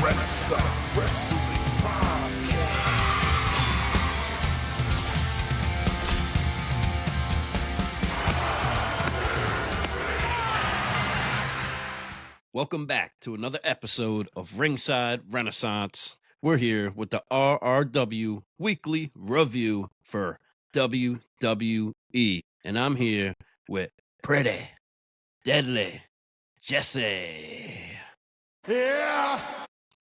Renaissance Wrestling Podcast. Welcome back to another episode of Ringside Renaissance. We're here with the RRW Weekly Review for WWE. And I'm here with Pretty Deadly Jesse. Yeah!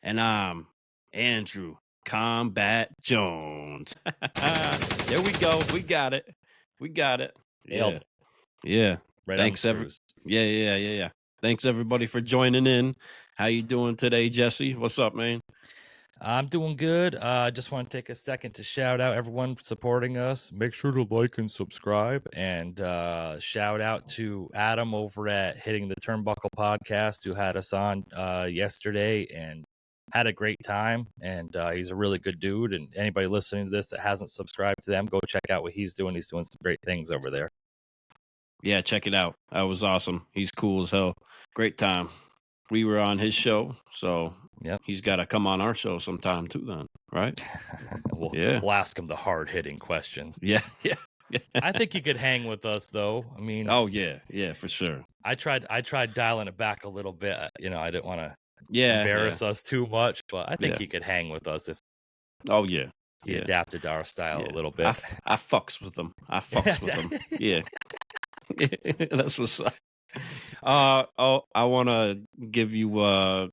And I'm Andrew Combat Jones. There we go. We got it. Nailed it. Yeah. Right Thanks, on the cruise. Yeah. Thanks, everybody, for joining in. How you doing today, Jesse? What's up, man? I'm doing good. I just want to take a second to shout out everyone supporting us. Make sure to like and subscribe. And shout out to Adam over at Hitting The Turnbuckle Podcast, who had us on yesterday and had a great time. And he's a really good dude. And anybody listening to this that hasn't subscribed to them, go check out what he's doing. He's doing some great things over there. Yeah, check it out. That was awesome. He's cool as hell. Great time. We were on his show, so Yep. he's got to come on our show sometime too then, right? We'll ask him the hard-hitting questions. Yeah. I think he could hang with us, though. I mean, Oh, yeah, for sure. I tried dialing it back a little bit. I didn't want to Yeah. embarrass us too much, but I think Yeah. he could hang with us if Oh, yeah. he adapted to our style Yeah. a little bit. I fucks with him. Yeah. That's what's up. I want to give you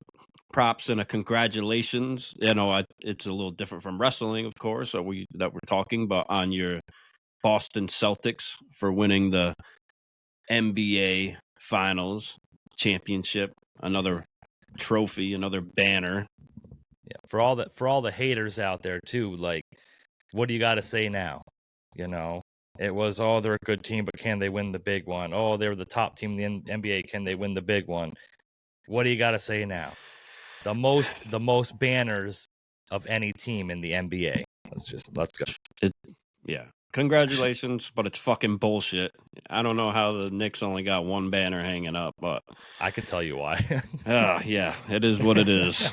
props and a congratulations. It's a little different from wrestling, of course, that we're talking, but on your Boston Celtics for winning the NBA Finals championship, another trophy, another banner. Yeah, for all the haters out there too, like, what do you got to say now? It was, they're a good team, but can they win the big one? Oh, they're the top team in the NBA. Can they win the big one? What do you got to say now? The most banners of any team in the NBA. Let's go. Yeah. Congratulations, but it's fucking bullshit. I don't know how the Knicks only got one banner hanging up, but I can tell you why. yeah, it is what it is.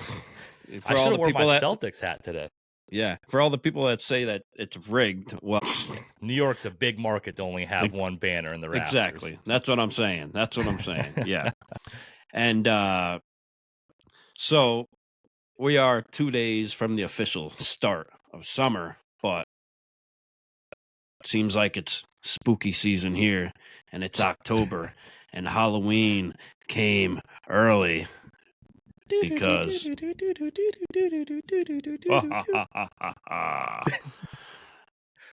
I should have worn my Celtics hat today. Yeah, for all the people that say that it's rigged, well, New York's a big market to only have one banner in the rafters. Exactly. That's what I'm saying. Yeah. And so we are 2 days from the official start of summer, but it seems like it's spooky season here, and it's October, and Halloween came early because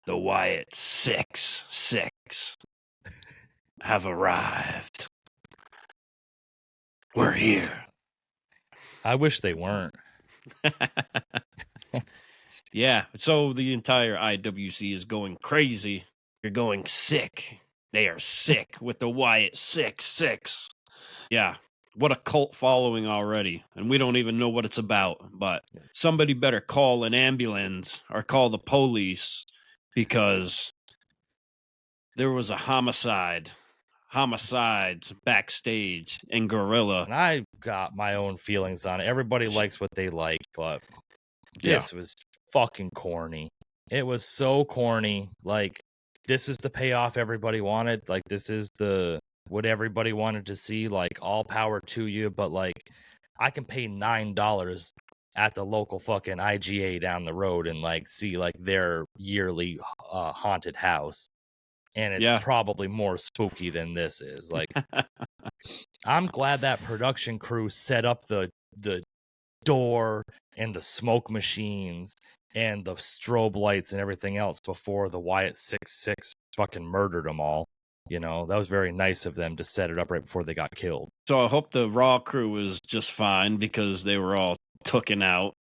the Wyatt Sick have arrived. We're here. I wish they weren't. Yeah, so the entire IWC is going crazy. You're going sick. They are sick with the Wyatt Sick. Yeah, what a cult following already. And we don't even know what it's about. But somebody better call an ambulance or call the police because there was a homicides backstage in Gorilla. And I got my own feelings on it. Everybody likes what they like, but this was fucking corny. It was so corny. Like, this is the payoff everybody wanted. Like, this is what everybody wanted to see. Like, all power to you, but like, I can pay $9 at the local fucking IGA down the road and like see like their yearly haunted house. And it's probably more spooky than this is. Like, I'm glad that production crew set up the door and the smoke machines and the strobe lights and everything else before the Wyatt Sick fucking murdered them all. That was very nice of them to set it up right before they got killed. So I hope the Raw crew was just fine because they were all taken out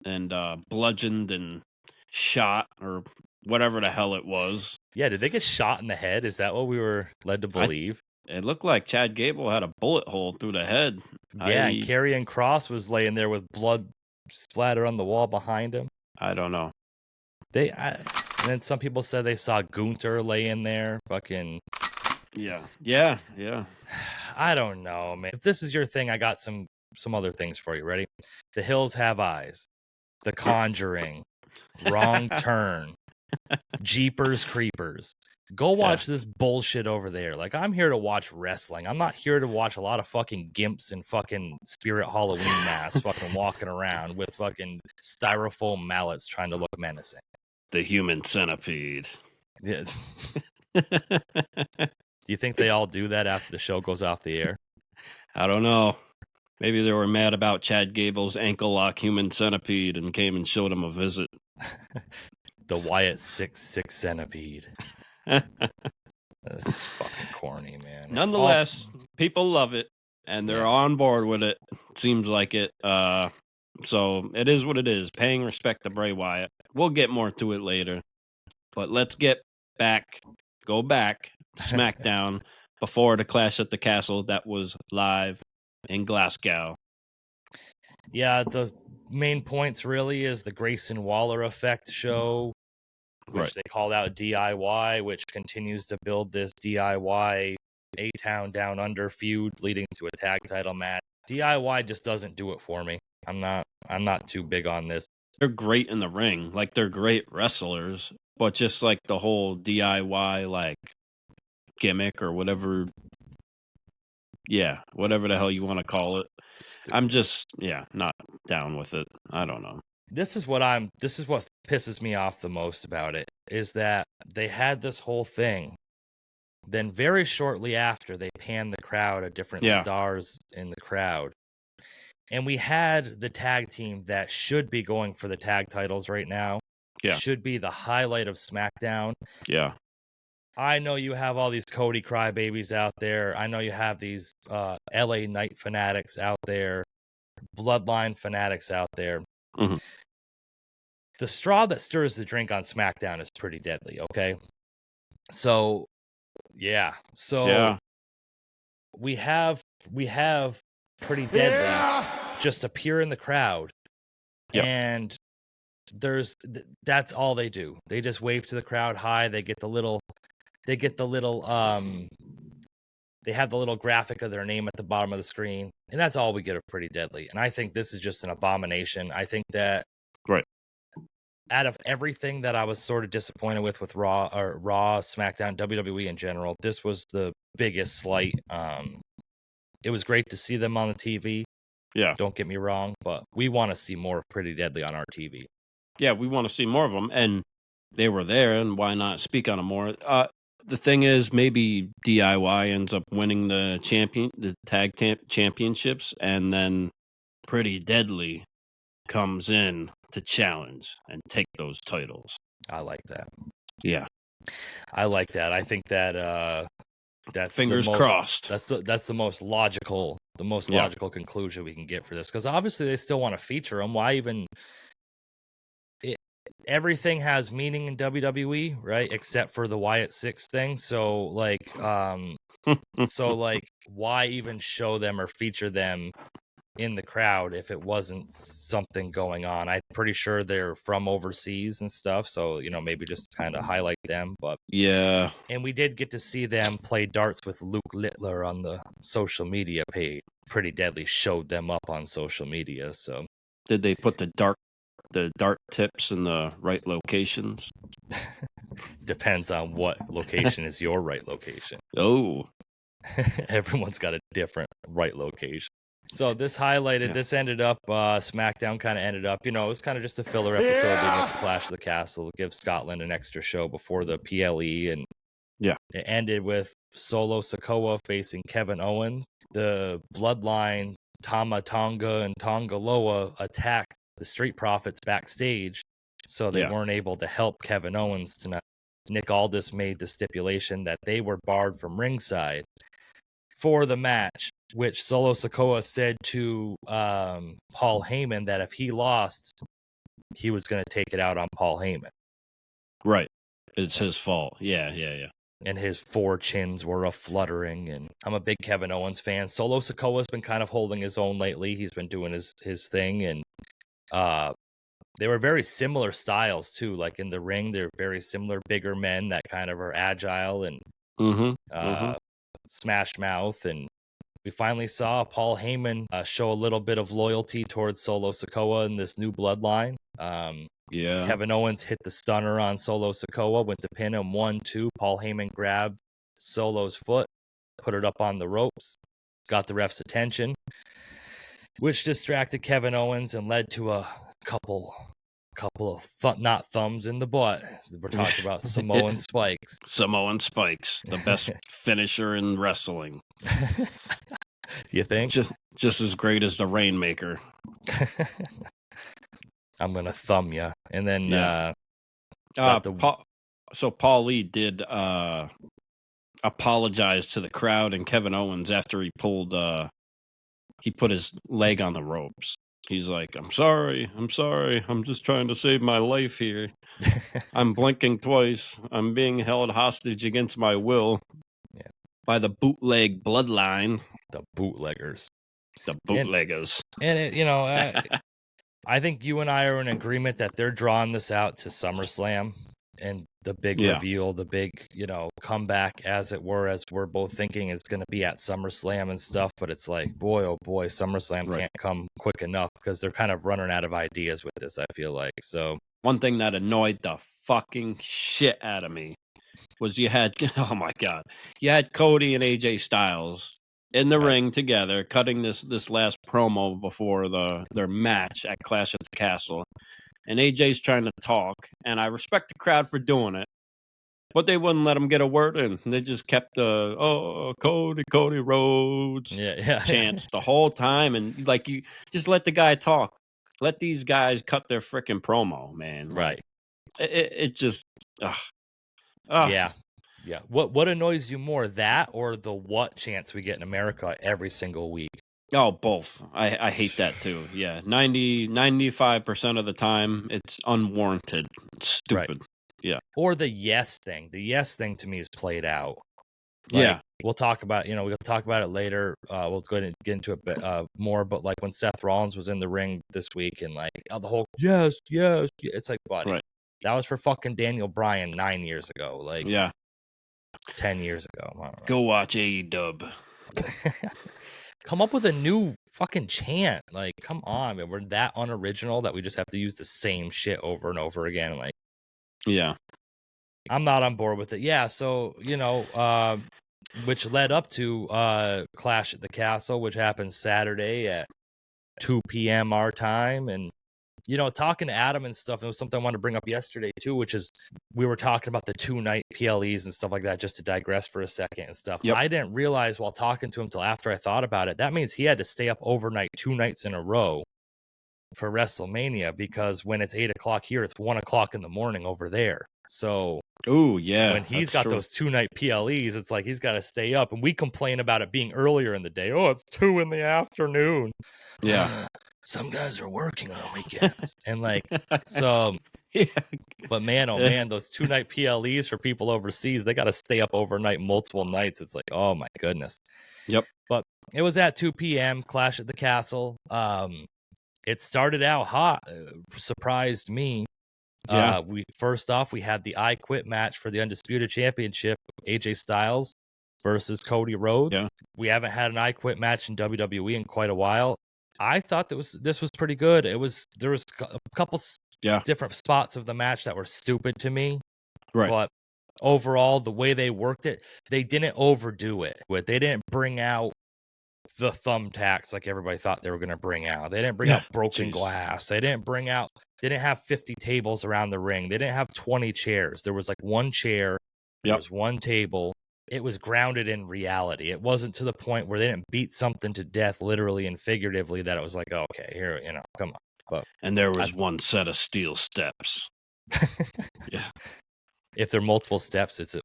and bludgeoned and shot or whatever the hell it was. Yeah, did they get shot in the head? Is that what we were led to believe? It looked like Chad Gable had a bullet hole through the head. Yeah, and Karrion Kross was laying there with blood splattered on the wall behind him. I don't know. And then some people said they saw Gunther laying there. Fucking. Yeah. I don't know, man. If this is your thing, I got some some other things for you. Ready? The Hills Have Eyes, The Conjuring, Wrong Turn, Jeepers Creepers. Go watch this bullshit over there. Like, I'm here to watch wrestling. I'm not here to watch a lot of fucking gimps and fucking spirit Halloween masks fucking walking around with fucking styrofoam mallets trying to look menacing. The human centipede. Yes. Do you think they all do that after the show goes off the air? I don't know. Maybe they were mad about Chad Gable's ankle lock human centipede and came and showed him a visit. The Wyatt Sick centipede. That's fucking corny, man. Nonetheless, people love it and they're on board with it. Seems like it. So it is what it is. Paying respect to Bray Wyatt. We'll get more to it later. But let's go back to SmackDown before the Clash at the Castle that was live in Glasgow. Yeah, the main points really is the Grayson Waller effect show, which they called out DIY, which continues to build this DIY A-Town Down Under feud leading to a tag title match. DIY just doesn't do it for me. I'm not too big on this. They're great in the ring, like they're great wrestlers, but just like the whole DIY like gimmick or whatever, whatever the hell you want to call it. I'm just not down with it. I don't know. This is what pisses me off the most about it is that they had this whole thing. Then very shortly after they panned the crowd at different stars in the crowd. And we had the tag team that should be going for the tag titles right now. Yeah. Should be the highlight of SmackDown. Yeah. I know you have all these Cody crybabies out there. I know you have these LA Knight fanatics out there, Bloodline fanatics out there. Mm-hmm. The straw that stirs the drink on SmackDown is pretty deadly, okay? So, we have pretty deadly just appear in the crowd. Yep. And that's all they do. They just wave to the crowd hi. They have the little graphic of their name at the bottom of the screen, and that's all we get of Pretty Deadly. And I think this is just an abomination. I think that out of everything that I was sort of disappointed with Raw, SmackDown, WWE in general, this was the biggest slight. It was great to see them on the TV. Yeah, don't get me wrong, but we want to see more of Pretty Deadly on our TV. Yeah, we want to see more of them, and they were there, and why not speak on them more? The thing is, maybe DIY ends up winning the tag championships, and then Pretty Deadly comes in to challenge and take those titles. I like that. Yeah, I like that. I think that that's fingers crossed. That's the most logical conclusion we can get for this, because obviously they still want to feature them. Why even? Everything has meaning in WWE, right? Except for the Wyatt Sick thing. So why even show them or feature them in the crowd if it wasn't something going on? I'm pretty sure they're from overseas and stuff. So, maybe just kind of highlight them. But yeah. And we did get to see them play darts with Luke Littler on the social media page. Pretty Deadly showed them up on social media. So did they put the dart tips in the right locations? Depends on what location is your right location. Oh. Everyone's got a different right location. So this ended up, SmackDown kind of ended up, it was kind of just a filler episode leading up to Clash of the Castle, give Scotland an extra show before the PLE, and it ended with Solo Sikoa facing Kevin Owens. The Bloodline, Tama Tonga and Tonga Loa attacked the Street Profits backstage, so they weren't able to help Kevin Owens tonight. Nick Aldis made the stipulation that they were barred from ringside for the match, which Solo Sikoa said to Paul Heyman that if he lost, he was going to take it out on Paul Heyman. Right. It's his fault. Yeah. And his four chins were a-fluttering, and I'm a big Kevin Owens fan. Solo Sikoa's been kind of holding his own lately. He's been doing his thing, and they were very similar styles too. Like in the ring, they're very similar, bigger men that kind of are agile and smash mouth and we finally saw Paul Heyman show a little bit of loyalty towards Solo Sikoa in this new bloodline. Yeah. Kevin Owens hit the stunner on Solo Sikoa, went to pin him 1-2. Paul Heyman grabbed Solo's foot, put it up on the ropes, got the ref's attention, which distracted Kevin Owens and led to a couple of not thumbs in the butt. We're talking about Samoan spikes. Samoan spikes, the best finisher in wrestling. You think? Just as great as the Rainmaker. I'm gonna thumb you, and then so Paul Lee did apologize to the crowd and Kevin Owens after he put his leg on the ropes. He's like, I'm sorry. I'm just trying to save my life here. I'm blinking twice. I'm being held hostage against my will by the bootleg bloodline. The bootleggers. The bootleggers. I think you and I are in agreement that they're drawing this out to SummerSlam and the big reveal, the big, comeback, as it were, as we're both thinking is going to be at SummerSlam and stuff. But it's like, boy, oh boy, SummerSlam can't come quick enough because they're kind of running out of ideas with this, I feel like. So one thing that annoyed the fucking shit out of me was you had Cody and AJ Styles in the ring together, cutting this last promo before their match at Clash at the Castle. And AJ's trying to talk, and I respect the crowd for doing it, but they wouldn't let him get a word in. They just kept Cody Rhodes chants the whole time, and like, you just let the guy talk. Let these guys cut their freaking promo, man. Right. It just Yeah. What annoys you more, that or the what chants we get in America every single week? Oh, both. I hate that too. Yeah. 95% of the time it's unwarranted. It's stupid. Right. Yeah. Or the yes thing. The yes thing to me is played out. Yeah. We'll talk about, we'll talk about it later. We'll go ahead and get into it a bit more, but like when Seth Rollins was in the ring this week and like the whole yes, it's like, buddy, that was for fucking Daniel Bryan 9 years ago. Like 10 years ago. Go watch AEW. Come up with a new fucking chant. Like, come on, man. We're that unoriginal that we just have to use the same shit over and over again. Like, I'm not on board with it. Yeah, so, which led up to Clash at the Castle, which happened Saturday at 2 p.m. our time. And, talking to Adam and stuff, it was something I wanted to bring up yesterday, too, which is we were talking about the 2-night PLEs and stuff like that, just to digress for a second and stuff. I didn't realize while talking to him till after I thought about it, that means he had to stay up overnight 2 nights in a row for WrestleMania, because when it's 8 o'clock here, it's 1 o'clock in the morning over there. So when he's got those 2-night PLEs, it's like he's got to stay up, and we complain about it being earlier in the day. Oh, it's 2 in the afternoon. Yeah. Some guys are working on weekends. And like, so, but man, oh man, those 2-night PLEs for people overseas, they got to stay up overnight multiple nights. It's like, oh my goodness. Yep. But it was at 2 p.m. Clash at the Castle. It started out hot, surprised me. Yeah. We had the I Quit match for the Undisputed Championship, AJ Styles versus Cody Rhodes. Yeah. We haven't had an I Quit match in WWE in quite a while. I thought this was pretty good. There was a couple different spots of the match that were stupid to me. Right. But overall, the way they worked it, they didn't overdo it. They didn't bring out the thumbtacks like everybody thought they were going to bring out. They didn't bring out broken glass. They didn't have 50 tables around the ring. They didn't have 20 chairs. There was like one chair. There was one table. It was grounded in reality. It wasn't to the point where they didn't beat something to death, literally and figuratively, that it was like, oh, okay, here, come on. And there was one set of steel steps. Yeah. If there are multiple steps, it's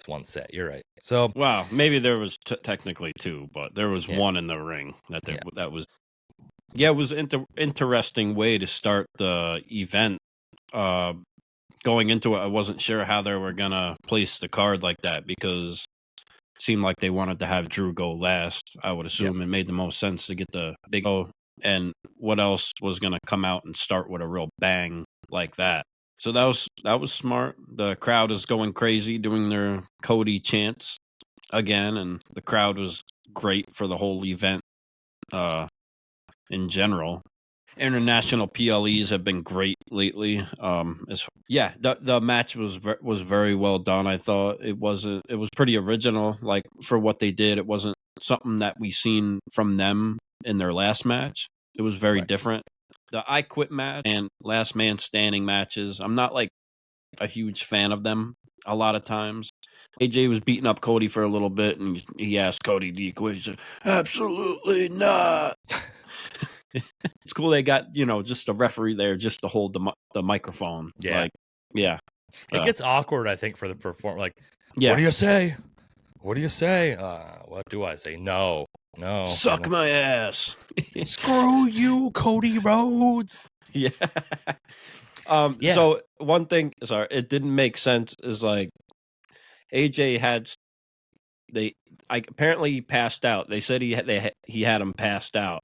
one set. You're right. So, wow, maybe there was technically 2, but there was one in the ring that was. Yeah, it was interesting way to start the event. Going into it, I wasn't sure how they were gonna place the card like that, because it seemed like they wanted to have Drew go last. I would assume it made the most sense to get the big O, and what else was gonna come out and start with a real bang like that. So that was smart. The crowd is going crazy doing their Cody chants. again, and the crowd was great for the whole event in general. International PLEs have been great lately. The match was very well done. I thought it was pretty original, like for what they did. It wasn't something that we seen from them in their last match. It was very different. The I Quit match and Last Man Standing matches, I'm not like a huge fan of them a lot of times. AJ was beating up Cody for a little bit, and he asked Cody, "Do you quit?" He said, "Absolutely not." It's cool they got, just a referee there just to hold the microphone. Yeah. It gets awkward, I think, for the performer. Like, yeah. What do you say? What do you say? What do I say? No. Suck my ass. Screw you, Cody Rhodes. Yeah. So one thing, it didn't make sense is like AJ apparently he passed out. They said he had him passed out.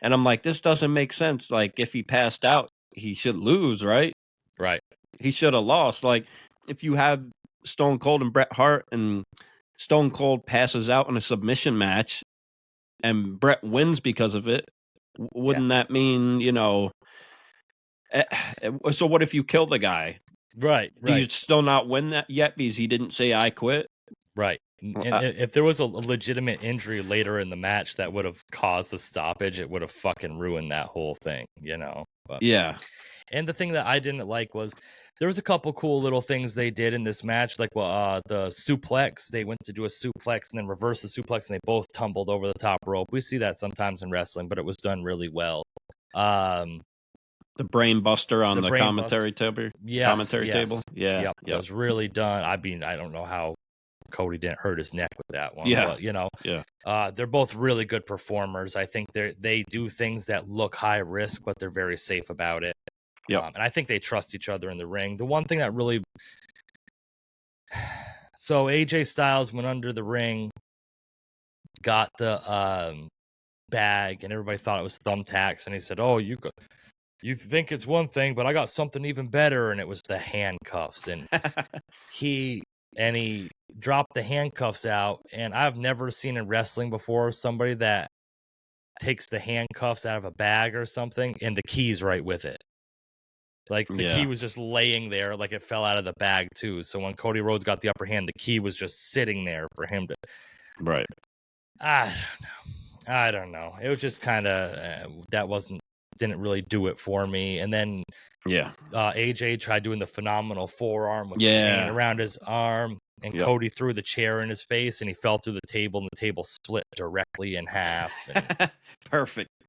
And I'm like, this doesn't make sense. Like, if he passed out, he should lose, right? Right. He should have lost. Like, if you have Stone Cold and Bret Hart, and Stone Cold passes out in a submission match, and Bret wins because of it, wouldn't that mean, so what if you kill the guy? Right. Do you still not win that yet because he didn't say I quit? Right. And if there was a legitimate injury later in the match that would have caused the stoppage, it would have fucking ruined that whole thing, But, yeah. And the thing that I didn't like was there was a couple cool little things they did in this match, like the suplex. They went to do a suplex and then reverse the suplex, and they both tumbled over the top rope. We see that sometimes in wrestling, but it was done really well. The brain buster on the commentary table. Yes, commentary table. Yeah. Yep. It was really done. I mean, I don't know how Cody didn't hurt his neck with that one. Yeah. But, they're both really good performers. I think they do things that look high risk, but they're very safe about it. Yeah. And I think they trust each other in the ring. The one thing that really, so AJ Styles went under the ring, got the bag, and everybody thought it was thumbtacks, and he said, "Oh, you think it's one thing, but I got something even better," and it was the handcuffs. And he dropped the handcuffs out, and I've never seen in wrestling before somebody that takes the handcuffs out of a bag or something, and the key's right with it. Like, the key was just laying there, like it fell out of the bag, too. So when Cody Rhodes got the upper hand, the key was just sitting there for him to... Right. I don't know. It was just kind of... didn't really do it for me. And then AJ tried doing the phenomenal forearm with the chain around his arm, and Cody threw the chair in his face, and he fell through the table, and the table split directly in half.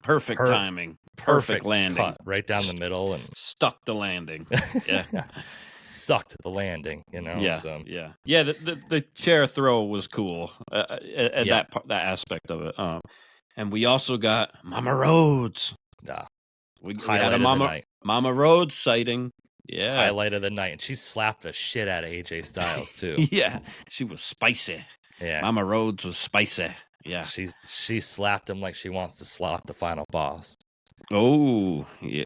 Perfect timing. Perfect landing. Cut right down the middle and stuck the landing. Yeah. Sucked the landing, Yeah. So. Yeah. The chair throw was cool. That aspect of it. And we also got Mama Rhodes. We had a Mama Rhodes sighting. Yeah. Highlight of the night. And she slapped the shit out of AJ Styles too. Yeah. She was spicy. Yeah. Mama Rhodes was spicy. Yeah. She slapped him like she wants to slap the final boss. Oh, yeah.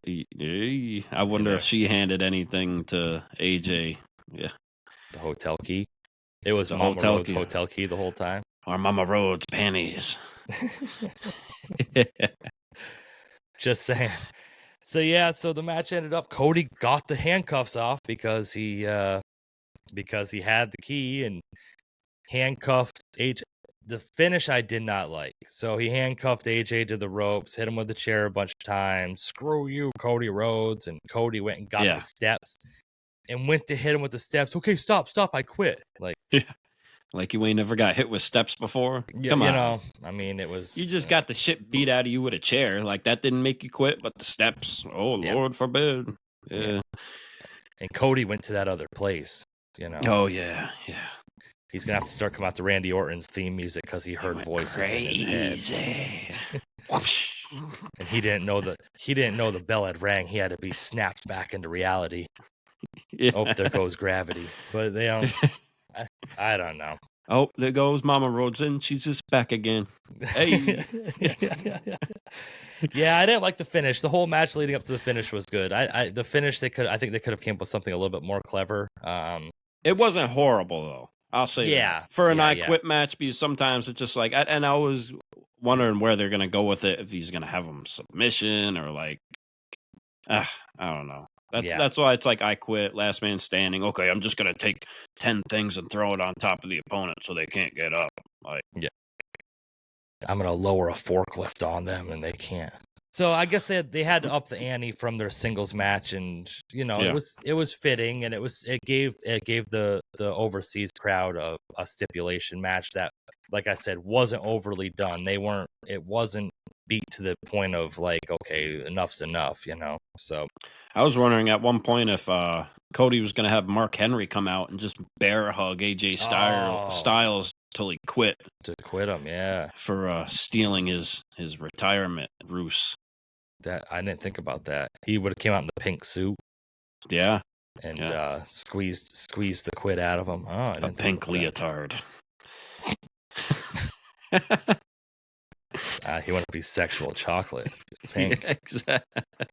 I wonder if she handed anything to AJ. Yeah. The hotel key. It was Mama Rhodes' hotel key the whole time. Or Mama Rhodes' panties. Just saying. So the match ended up Cody got the handcuffs off because he had the key and handcuffed AJ. The finish I did not like. So he handcuffed AJ to the ropes, hit him with the chair a bunch of times. Screw you, Cody Rhodes. And Cody went and got the steps and went to hit him with the steps. Okay, stop, I quit. Like you ain't never got hit with steps before. Come on. I mean, it was... You just got the shit beat out of you with a chair. Like, that didn't make you quit, but the steps, Lord forbid. Yeah. And Cody went to that other place, Oh, yeah. He's going to have to start coming out to Randy Orton's theme music because he heard voices in his head. And he didn't know the bell had rang. He had to be snapped back into reality. Yeah. Oh, there goes gravity. But I don't know. Oh, there goes Mama Rhodes, and she's just back again. Hey. Yeah, I didn't like the finish. The whole match leading up to the finish was good. The finish I think they could have came up with something a little bit more clever. It wasn't horrible though. I'll say Yeah, that. For an yeah, I yeah. Quit match, because sometimes it's just like, and I was wondering where they're going to go with it, if he's going to have him submission or like, I don't know. That's why it's like I Quit, last man standing. Okay, I'm just going to take 10 things and throw it on top of the opponent so they can't get up. Like, Yeah. I'm going to lower a forklift on them and they can't. So I guess they had to up the ante from their singles match, and Yeah. it was fitting, and it gave the overseas crowd a stipulation match that, like I said, wasn't overly done. It wasn't beat to the point of like, okay, enough's enough, So I was wondering at one point if Cody was going to have Mark Henry come out and just bear hug AJ Styles till he quit. To quit him, yeah. For stealing his retirement ruse. That I didn't think about that. He would have came out in the pink suit. Yeah. And squeezed the quit out of him. Oh, a pink leotard. He wanted to be sexual chocolate. Pink. Yeah, exactly.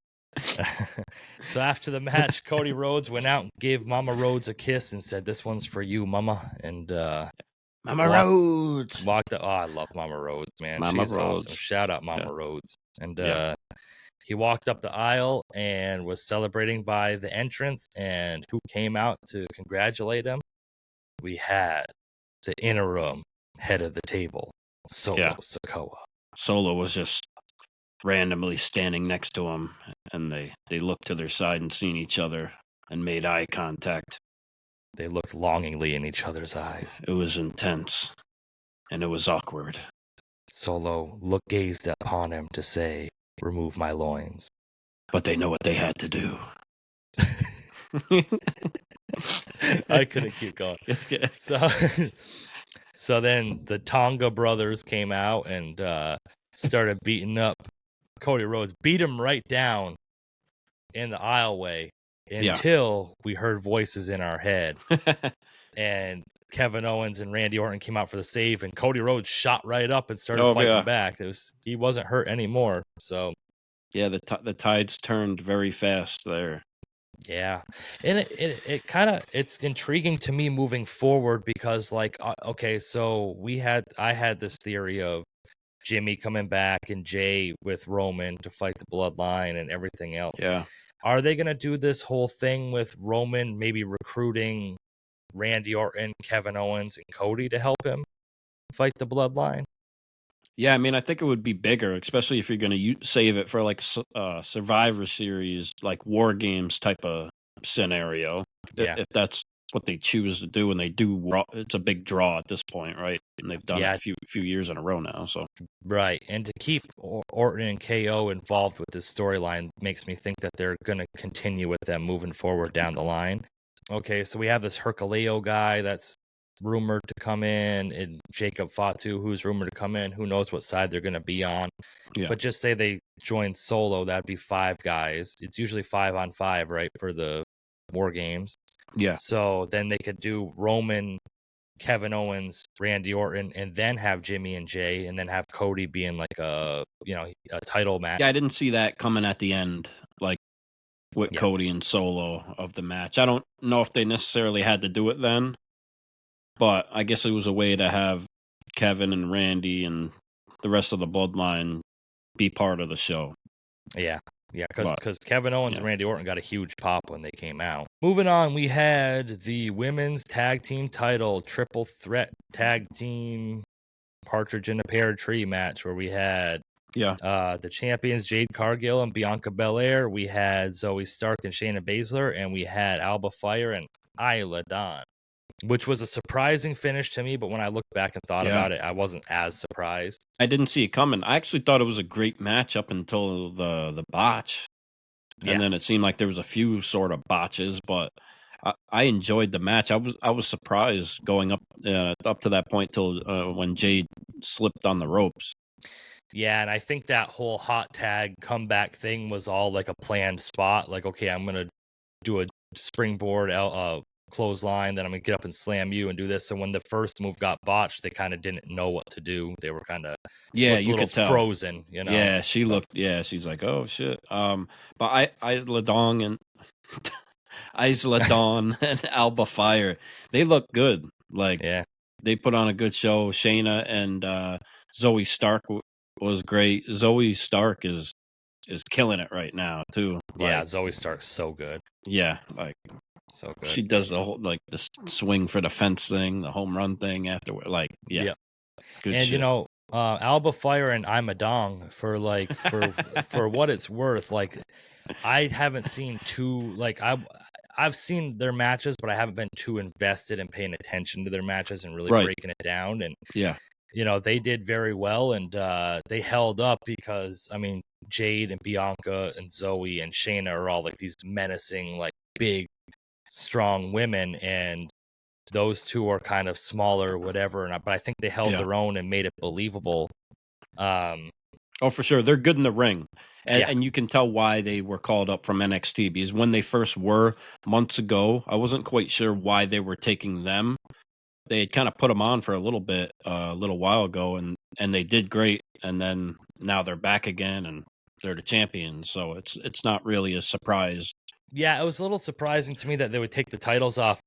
So after the match, Cody Rhodes went out and gave Mama Rhodes a kiss and said, "This one's for you, Mama." And Mama Rhodes walked. Oh, I love Mama Rhodes, man. Mama She's Rhodes. awesome. Shout out Mama Rhodes. And he walked up the aisle and was celebrating by the entrance. And who came out to congratulate him? We had the interim head of the table, Solo Sikoa. Solo was just randomly standing next to him, and they looked to their side and seen each other and made eye contact. They looked longingly in each other's eyes. It was intense, and it was awkward. Solo gazed upon him to say, "Remove my loins." But they know what they had to do. I couldn't keep going. Okay. So then the Tonga brothers came out and started beating up Cody Rhodes. Beat him right down in the aisleway until we heard voices in our head. And Kevin Owens and Randy Orton came out for the save, and Cody Rhodes shot right up and started fighting back. He wasn't hurt anymore. So yeah, the tides turned very fast there. Yeah, and it kind of, it's intriguing to me moving forward because, like, okay, so I had this theory of Jimmy coming back and Jey with Roman to fight the Bloodline and everything else. Yeah, are they gonna do this whole thing with Roman maybe recruiting Randy Orton, Kevin Owens, and Cody to help him fight the Bloodline? Yeah, I mean, I think it would be bigger, especially if you're going to save it for like Survivor Series, like War Games type of scenario. Yeah. If that's what they choose to do, and they do, it's a big draw at this point, right? And they've done it a few years in a row now. So right, and to keep Orton and KO involved with this storyline makes me think that they're going to continue with them moving forward down the line. Okay, so we have this Herculeo guy that's rumored to come in, and Jacob Fatu, who's rumored to come in. Who knows what side they're going to be on? Yeah. But just say they join Solo, that'd be 5 guys. It's usually 5-on-5, right, for the War Games. Yeah. So then they could do Roman, Kevin Owens, Randy Orton, and then have Jimmy and Jey, and then have Cody being like a title match. Yeah, I didn't see that coming at the end, like with Cody and Solo of the match. I don't know if they necessarily had to do it then. But I guess it was a way to have Kevin and Randy and the rest of the Bloodline be part of the show. Yeah, because Kevin Owens and Randy Orton got a huge pop when they came out. Moving on, we had the women's tag team title triple threat tag team partridge in a pear tree match where we had the champions Jade Cargill and Bianca Belair. We had Zoe Stark and Shayna Baszler, and we had Alba Fire and Isla Dawn, which was a surprising finish to me, but when I looked back and thought about it, I wasn't as surprised. I didn't see it coming. I actually thought it was a great match up until the botch. And then it seemed like there was a few sort of botches, but I enjoyed the match. I was surprised going up to that point till when Jade slipped on the ropes. Yeah, and I think that whole hot tag comeback thing was all like a planned spot. Like, okay, I'm going to do a springboard clothesline, then I'm gonna get up and slam you and do this. So when the first move got botched, they kind of didn't know what to do. They were kind of you could tell frozen, Yeah, she looked. Yeah, she's like, oh shit. But Isla Dawn and Alba Fire, they look good. Like, Yeah. they put on a good show. Shayna and Zoe Stark was great. Zoe Stark is killing it right now too. Yeah, Like, Zoe Stark's so good. yeah, like So good. she does the whole like the swing for the fence thing, the home run thing afterward. Like, yeah, Yep. good And shit. Alba Fire and I'm a Dong for for what it's worth. Like, I haven't seen I've seen their matches, but I haven't been too invested in paying attention to their matches and really Right. breaking it down. And Yeah, they did very well, and they held up because I mean Jade and Bianca and Zoe and Shayna are all like these menacing, like big, strong women, and those two are kind of smaller, whatever. But I think they held Yeah. their own and made it believable. oh for sure, they're good in the ring, and, Yeah. and you can tell why they were called up from NXT because when they first were months ago, I wasn't quite sure why they were taking them. They had kind of put them on for a little bit, a little while ago, and they did great. And then now they're back again, and they're the champions. So it's not really a surprise. Yeah, it was a little surprising to me that they would take the titles off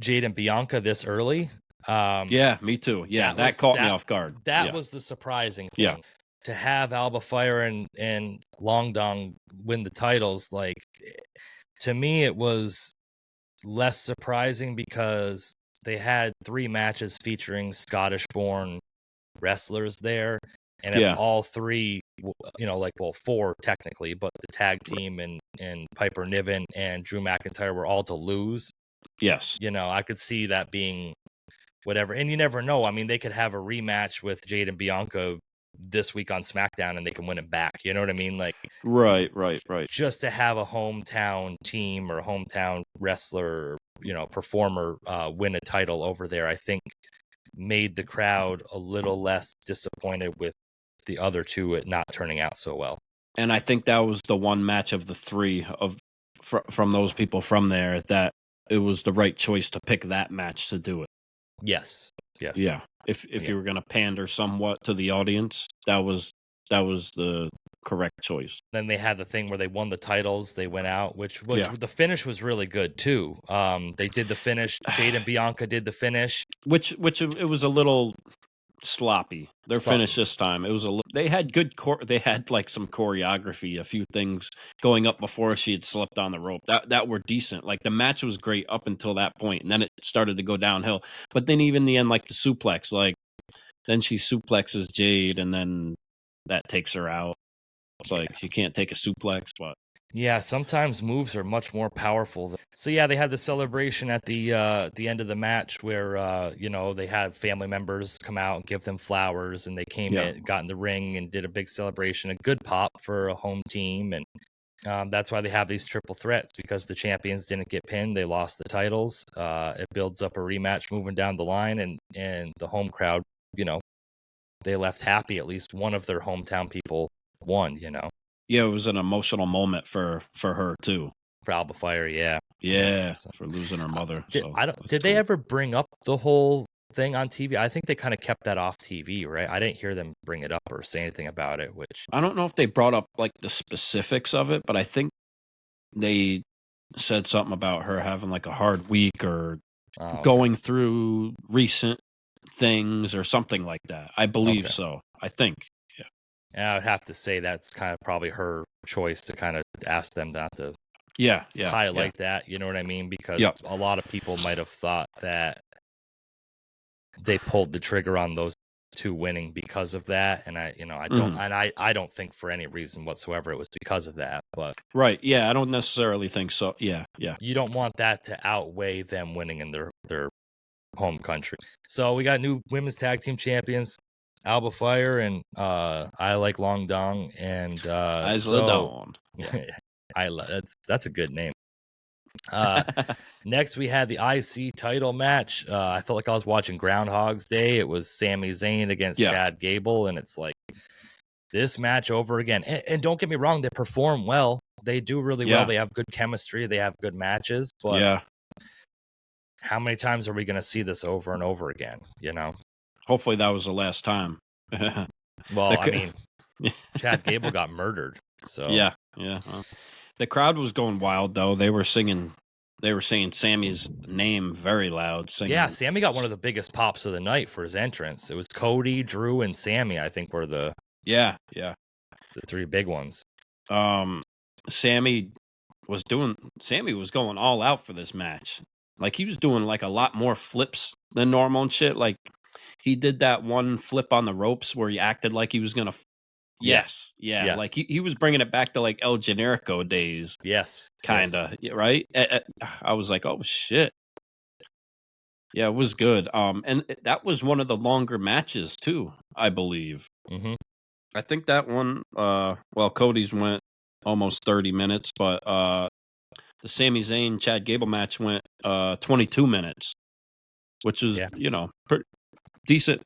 Jade and Bianca this early. Yeah, me too. Yeah, that caught me off guard. That Yeah. was the surprising thing. Yeah. To have Alba Fire and Long Dong win the titles, like, to me, it was less surprising because they had 3 matches featuring Scottish-born wrestlers there, and if Yeah. all 3, 4 technically, but the tag team and Piper Niven and Drew McIntyre were all to lose, Yes. I could see that being whatever. And you never know. I mean, they could have a rematch with Jade and Bianca this week on SmackDown and they can win it back. You know what I mean? Like, Right. just to have a hometown team or a hometown wrestler, performer win a title over there, I think made the crowd a little less disappointed with the other two it not turning out so well. And I think that was the one match of the 3 from those people from there that it was the right choice to pick that match to do it. Yes. Yeah. If you were going to pander somewhat to the audience, that was the correct choice. Then they had the thing where they won the titles, they went out, which Yeah. the finish was really good too. They did the finish. Jade and Bianca did the finish. Which it was a little sloppy. Their finish this time, it was they had good they had like some choreography, a few things going up before she had slipped on the rope that were decent. Like, the match was great up until that point, and then it started to go downhill. But then even the end, like the suplex, like then she suplexes Jade and then that takes her out. It's like she can't take a suplex, but Yeah, sometimes moves are much more powerful. So yeah, they had the celebration at the end of the match where they had family members come out and give them flowers, and they came in, got in the ring, and did a big celebration. A good pop for a home team, and that's why they have these triple threats, because the champions didn't get pinned, they lost the titles. It builds up a rematch moving down the line, and the home crowd, they left happy. At least one of their hometown people won. yeah, it was an emotional moment for her too. For Alba Fire, yeah. Yeah, for losing her mother. Did they ever bring up the whole thing on TV? I think they kind of kept that off TV, right? I didn't hear them bring it up or say anything about it, which I don't know if they brought up like the specifics of it, but I think they said something about her having like a hard week or going through recent things or something like that. I believe so. I think. Yeah, I would have to say that's kind of probably her choice to kind of ask them not to highlight that, you know what I mean? Because a lot of people might have thought that they pulled the trigger on those two winning because of that, and I don't think for any reason whatsoever it was because of that. But right, yeah, I don't necessarily think so. Yeah. You don't want that to outweigh them winning in their home country. So we got new women's tag team champions, Alba Fire and I Like Long Dong and Dawn. that's a good name. Next we had the IC title match. I felt like I was watching Groundhog's Day. It was Sami Zayn against Chad Gable, and it's like this match over again. And don't get me wrong, they perform well. They do really well. They have good chemistry. They have good matches. But how many times are we going to see this over and over again? Hopefully that was the last time. Well, I mean, Chad Gable got murdered. So yeah. The crowd was going wild though. They were singing they were saying Sammy's name very loud. Singing. Yeah, Sammy got one of the biggest pops of the night for his entrance. It was Cody, Drew, and Sammy, I think, were the three big ones. Sammy was going all out for this match. Like, he was doing like a lot more flips than normal and shit. Like, he did that one flip on the ropes where he acted like he was gonna. Yes, yeah. Like he was bringing it back to like El Generico days. Yes, kind of right. I was like, oh shit. Yeah, it was good. And that was one of the longer matches too, I believe. Mm-hmm. I think that one. Well, Cody's went almost 30 minutes, but the Sami Zayn Chad Gable match went 22 minutes, which is decent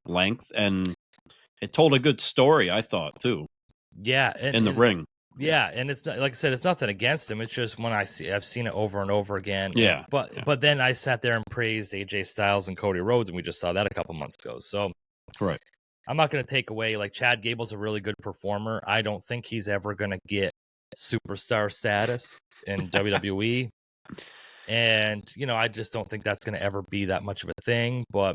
length, and it told a good story, I thought, too. Yeah, in the ring. Yeah, and it's not, like I said, it's nothing against him. It's just when I've seen it over and over again. Yeah, but then I sat there and praised AJ Styles and Cody Rhodes, and we just saw that a couple months ago. So right. I'm not going to take away, like, Chad Gable's a really good performer. I don't think he's ever going to get superstar status in WWE. And, I just don't think that's going to ever be that much of a thing. But,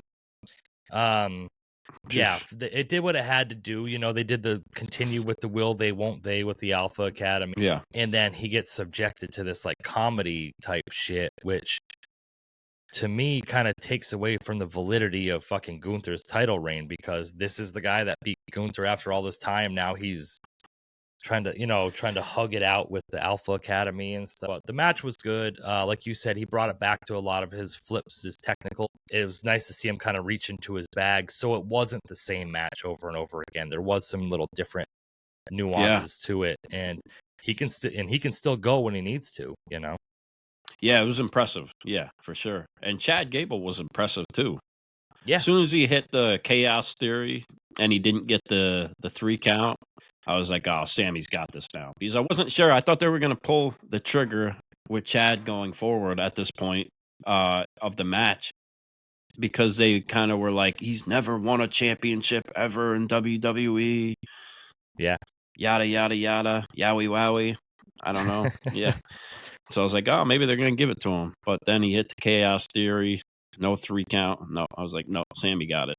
yeah, it did what it had to do. They did the continue with the will they, won't they with the Alpha Academy. Yeah. And then he gets subjected to this, like, comedy type shit, which to me kind of takes away from the validity of fucking Gunther's title reign, because this is the guy that beat Gunther after all this time. Now he's trying to hug it out with the Alpha Academy and stuff. But the match was good. Like you said, he brought it back to a lot of his flips, his technical. It was nice to see him kind of reach into his bag, so it wasn't the same match over and over again. There was some little different nuances to it, and he can still go when he needs to. Yeah, it was impressive. Yeah, for sure. And Chad Gable was impressive too. Yeah. As soon as he hit the chaos theory and he didn't get the 3 count, I was like, oh, Sammy's got this now. Because I wasn't sure. I thought they were going to pull the trigger with Chad going forward at this point of the match, because they kind of were like, he's never won a championship ever in WWE. Yeah. Yada, yada, yada. Yowie, wowie. I don't know. Yeah. So I was like, oh, maybe they're going to give it to him. But then he hit the chaos theory. No 3 count. No, I was like, no, Sammy got it.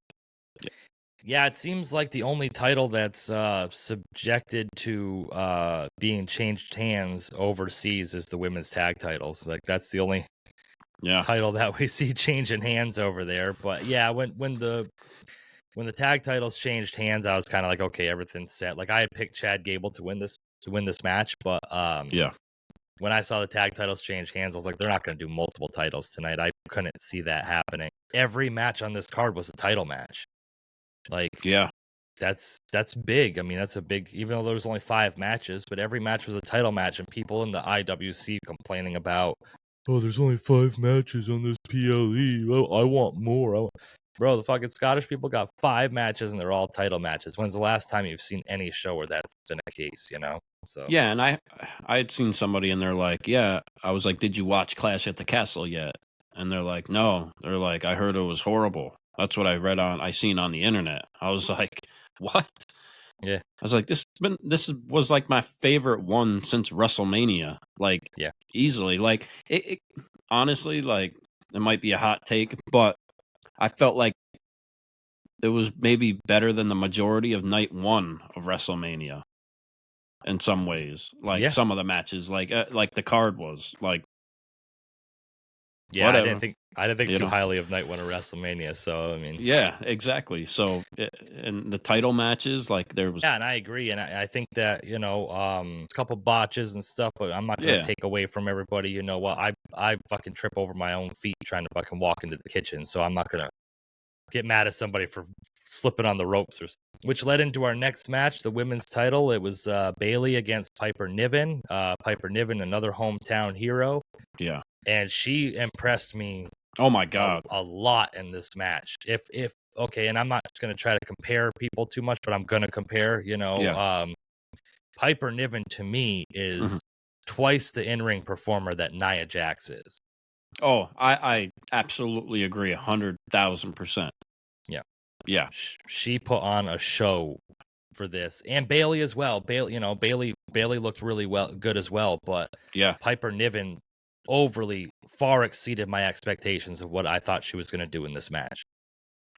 Yeah, it seems like the only title that's subjected to being changed hands overseas is the women's tag titles. Like, that's the only title that we see changing hands over there. But yeah, when the tag titles changed hands, I was kind of like, okay, everything's set. Like, I had picked Chad Gable to win this match, but when I saw the tag titles change hands, I was like, they're not going to do multiple titles tonight. I couldn't see that happening. Every match on this card was a title match. Like, yeah, that's big. I mean, that's a big, even though there was only 5 matches, but every match was a title match, and people in the IWC complaining about, oh, there's only 5 matches on this PLE. Oh, I want more. Bro, the fucking Scottish people got 5 matches, and they're all title matches. When's the last time you've seen any show where that's been a case, So yeah, and I had seen somebody, and they're like, yeah, I was like, did you watch Clash at the Castle yet? And they're like, no. They're like, I heard it was horrible. That's what I seen on the internet. I was like, what? Yeah. I was like, this was like my favorite one since WrestleMania. Like, yeah, easily. Like, it honestly, like, it might be a hot take, but I felt like it was maybe better than the majority of night 1 of WrestleMania in some ways. Like, some of the matches, like the card was like, yeah, whatever. I didn't think too highly of night 1 of WrestleMania. So I mean, yeah, exactly. So, and the title matches, like, there was, and I agree, and I think that a couple botches and stuff, but I'm not going to take away from everybody. I fucking trip over my own feet trying to fucking walk into the kitchen, so I'm not going to get mad at somebody for slipping on the ropes, which led into our next match, the women's title. It was Bayley against Piper Niven. Piper Niven, another hometown hero. Yeah. And she impressed me. Oh my God. A lot in this match. If okay, and I'm not going to try to compare people too much, but I'm going to compare, Piper Niven to me is twice the in-ring performer that Nia Jax is. Oh, I absolutely agree 100,000%. Yeah. Yeah. She put on a show for this, and Bayley as well. Bayley looked really good as well, but yeah, Piper Niven overly far exceeded my expectations of what I thought she was going to do in this match.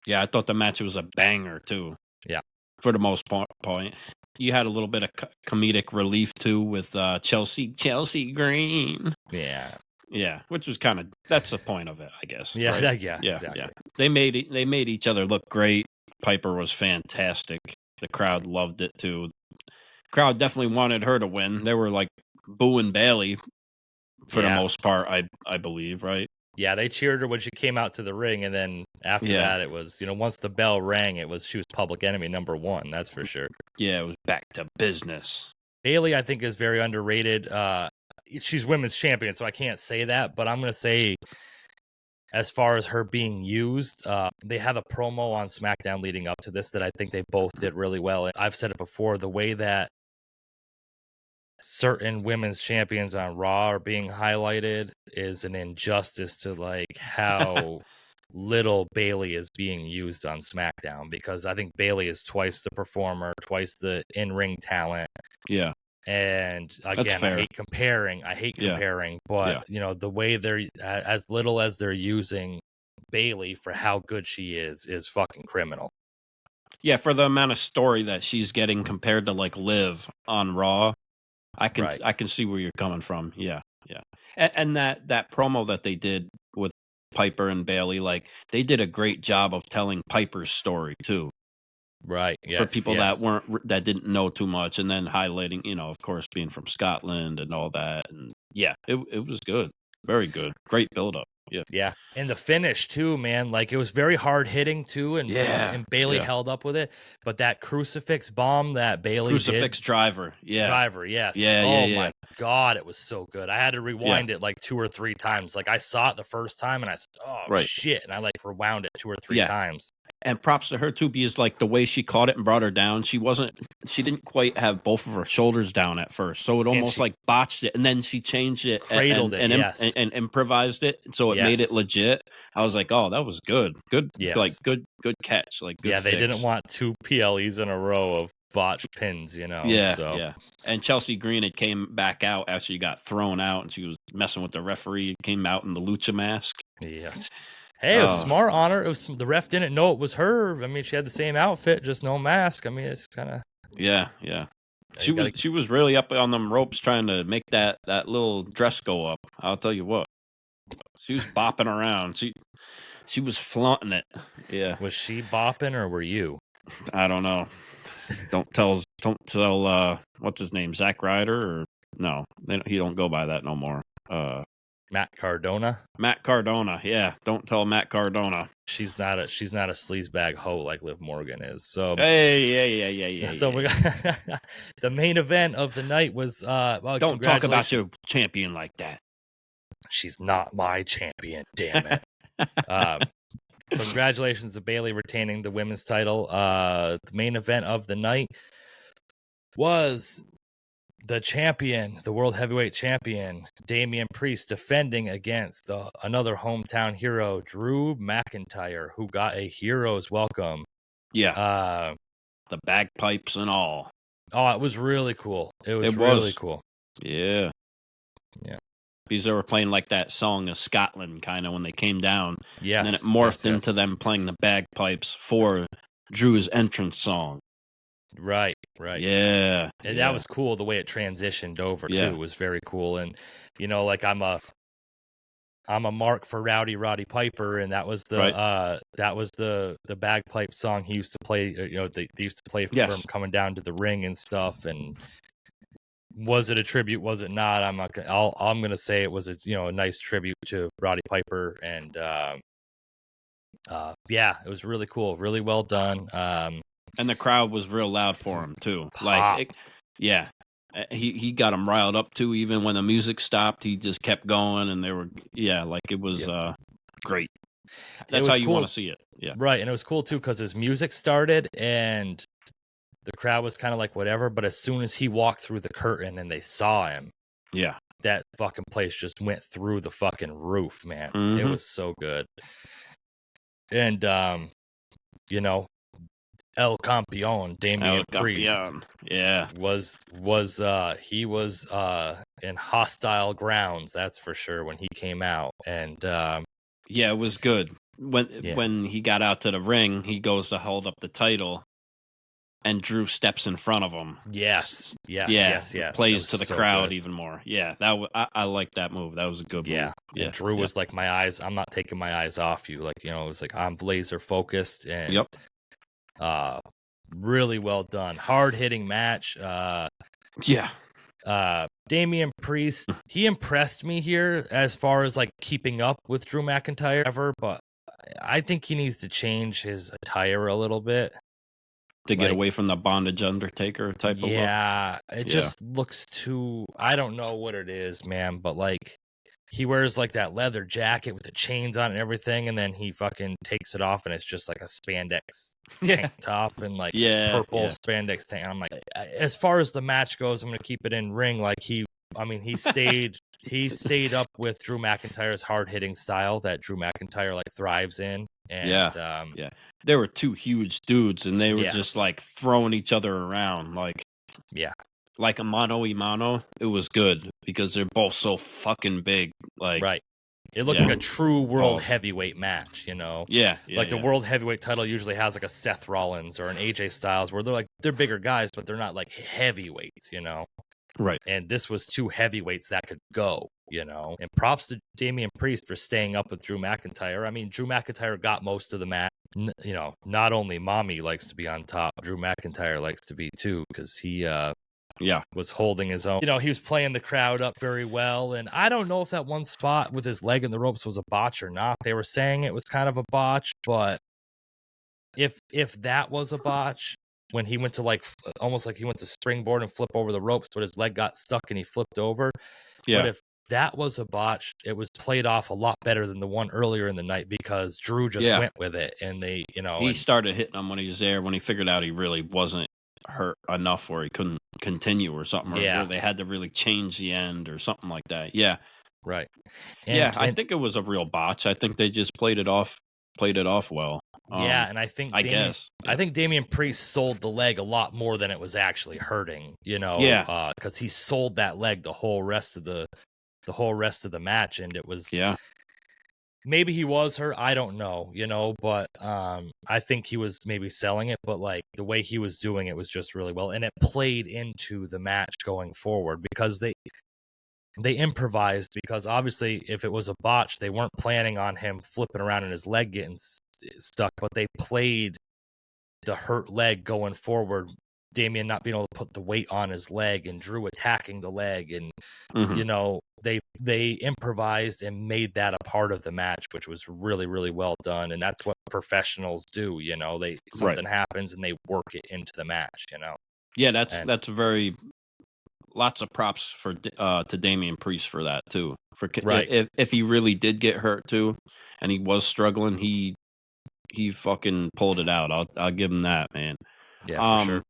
Yeah, I thought the match was a banger too. Yeah. For the most point. You had a little bit of comedic relief too with Chelsea Green. Yeah. Yeah, which was that's the point of it, I guess. Yeah, right? yeah, exactly. Yeah. They made each other look great. Piper was fantastic. The crowd loved it too. Crowd definitely wanted her to win. They were like booing Bayley for the most part, I believe, right? Yeah, they cheered her when she came out to the ring, and then after that, it was, once the bell rang, she was public enemy number 1, that's for sure. Yeah, it was back to business. Bayley, I think, is very underrated. She's women's champion, so I can't say that, but I'm going to say, as far as her being used, they have a promo on SmackDown leading up to this that I think they both did really well. And I've said it before, the way that certain women's champions on Raw are being highlighted is an injustice to like how little Bayley is being used on SmackDown, because I think Bayley is twice the performer, twice the in-ring talent. Yeah. And again, I hate comparing, but the way they're as little as they're using Bayley for how good she is fucking criminal. Yeah, for the amount of story that she's getting compared to like Liv on Raw, I can see where you're coming from. Yeah. And that promo that they did with Piper and Bayley, like they did a great job of telling Piper's story too. Right. Yes, for people that didn't know too much, and then highlighting, of course, being from Scotland and all that. And yeah, it was good. Very good. Great build up. Yeah. Yeah. And the finish too, man. Like it was very hard hitting too. And Bayley held up with it. But that crucifix bomb that Bayley did, driver. Yeah. Driver, yes. Yeah. My God, it was so good. I had to rewind it like 2 or 3 times. Like I saw it the first time and I said, shit. And I like rewound it 2 or 3 times. And props to her too, because like the way she caught it and brought her down, she didn't quite have both of her shoulders down at first, so it almost like botched it, and then she changed it, cradled it, and improvised it, so it made it legit. I was like, oh, that was good, like good catch, like good they fix. didn't want 2 PLEs in a row of botched pins, Yeah. And Chelsea Green had came back out after she got thrown out, and she was messing with the referee. Came out in the lucha mask. Yeah. Hey, it was smart on her. It was, the ref didn't know it was her. I mean, she had the same outfit, just no mask. I mean, it's kind of yeah. She was really up on them ropes trying to make that little dress go up. I'll tell you what, she was bopping around. She was flaunting it. Yeah. Was she bopping or were you? I don't know. Don't tell. What's his name? Zack Ryder or no? He don't go by that no more. Matt Cardona. Yeah. Don't tell Matt Cardona. She's not a sleazebag hoe like Liv Morgan is. So yeah. So we got the main event of the night was don't talk about your champion like that. She's not my champion, damn it. So congratulations to Bayley retaining the women's title. The main event of the night was the champion, the world heavyweight champion, Damien Priest, defending against another hometown hero, Drew McIntyre, who got a hero's welcome. Yeah. The bagpipes and all. Oh, it was really cool. It was really cool. Yeah. Because they were playing like that song of Scotland kind of when they came down. Yes. And then it morphed into them playing the bagpipes for Drew's entrance song. Right. Yeah. And that was cool. The way it transitioned over too was very cool. And like I'm a mark for Roddy Piper, and that was the bagpipe song he used to play. They used to play for him coming down to the ring and stuff. And was it a tribute? Was it not? I'm not. I'm gonna say it was a nice tribute to Roddy Piper. And it was really cool, really well done. And the crowd was real loud for him too. Like, he got them riled up too. Even when the music stopped, he just kept going, and they were it was great. That's how you want to see it. Yeah, right. And it was cool too because his music started, and the crowd was kind of like whatever. But as soon as he walked through the curtain and they saw him, that fucking place just went through the fucking roof, man. It was so good. And El Campeon, Damien El Priest, Campeon. Yeah. was in hostile grounds, that's for sure, when he came out. And Yeah, it was good. Yeah. When he got out to the ring, he goes to hold up the title, and Drew steps in front of him. yes, Yeah, that plays was to the so crowd good. even more. Yeah, I like that move. That was a good Yeah. move. Yeah, And Drew was like, I'm not taking my eyes off you. Like, it was like, I'm laser focused. And Yep. really well done. Hard hitting match. Yeah. Damian Priest, he impressed me here as far as like keeping up with Drew McIntyre ever, but I think he needs to change his attire a little bit To get like- away from the bondage Undertaker type of look. Yeah, it Yeah. just looks too. I don't know what it is, man, but like he wears like that leather jacket with the chains on it and everything, and then he fucking takes it off, and it's just like a spandex tank top and like purple spandex tank. I'm like, as far as the match goes, I'm gonna keep it in ring. Like he stayed up with Drew McIntyre's hard hitting style that Drew McIntyre like thrives in. And They were two huge dudes, and they were Yes. just like throwing each other around, like a mano y mano. It was good because they're both so fucking big. Like, right. It looked like a true world heavyweight match, Yeah, like the world heavyweight title usually has like a Seth Rollins or an AJ Styles where they're bigger guys, but they're not like heavyweights, Right. And this was two heavyweights that could go, And props to Damian Priest for staying up with Drew McIntyre. I mean, Drew McIntyre got most of the match. Not only Mommy likes to be on top, Drew McIntyre likes to be too, because he was holding his own. He was playing the crowd up very well. And I don't know if that one spot with his leg in the ropes was a botch or not. They were saying it was kind of a botch, but if that was a botch, when he went to almost like he went to springboard and flip over the ropes, but his leg got stuck and he flipped over. Yeah. But if that was a botch, it was played off a lot better than the one earlier in the night because Drew just went with it. And they, he started hitting him when he was there, when he figured out he really wasn't hurt enough where he couldn't continue or something, or where they had to really change the end or something like that. Yeah. Right. I think it was a real botch. I think they just played it off well. And I think I think Damian Priest sold the leg a lot more than it was actually hurting, because he sold that leg the whole rest of the match, and it was maybe he was hurt, I don't know, but I think he was maybe selling it, but like the way he was doing it was just really well, and it played into the match going forward because they improvised, because obviously if it was a botch, they weren't planning on him flipping around and his leg getting stuck, but they played the hurt leg going forward, Damien not being able to put the weight on his leg and Drew attacking the leg, and they improvised and made that a part of the match, which was really, really well done. And that's what professionals do, something happens and they work it into the match, that's very lots of props for to Damian Priest for that too. If he really did get hurt too, and he was struggling, he fucking pulled it out. I'll give him that, man. Yeah, for sure.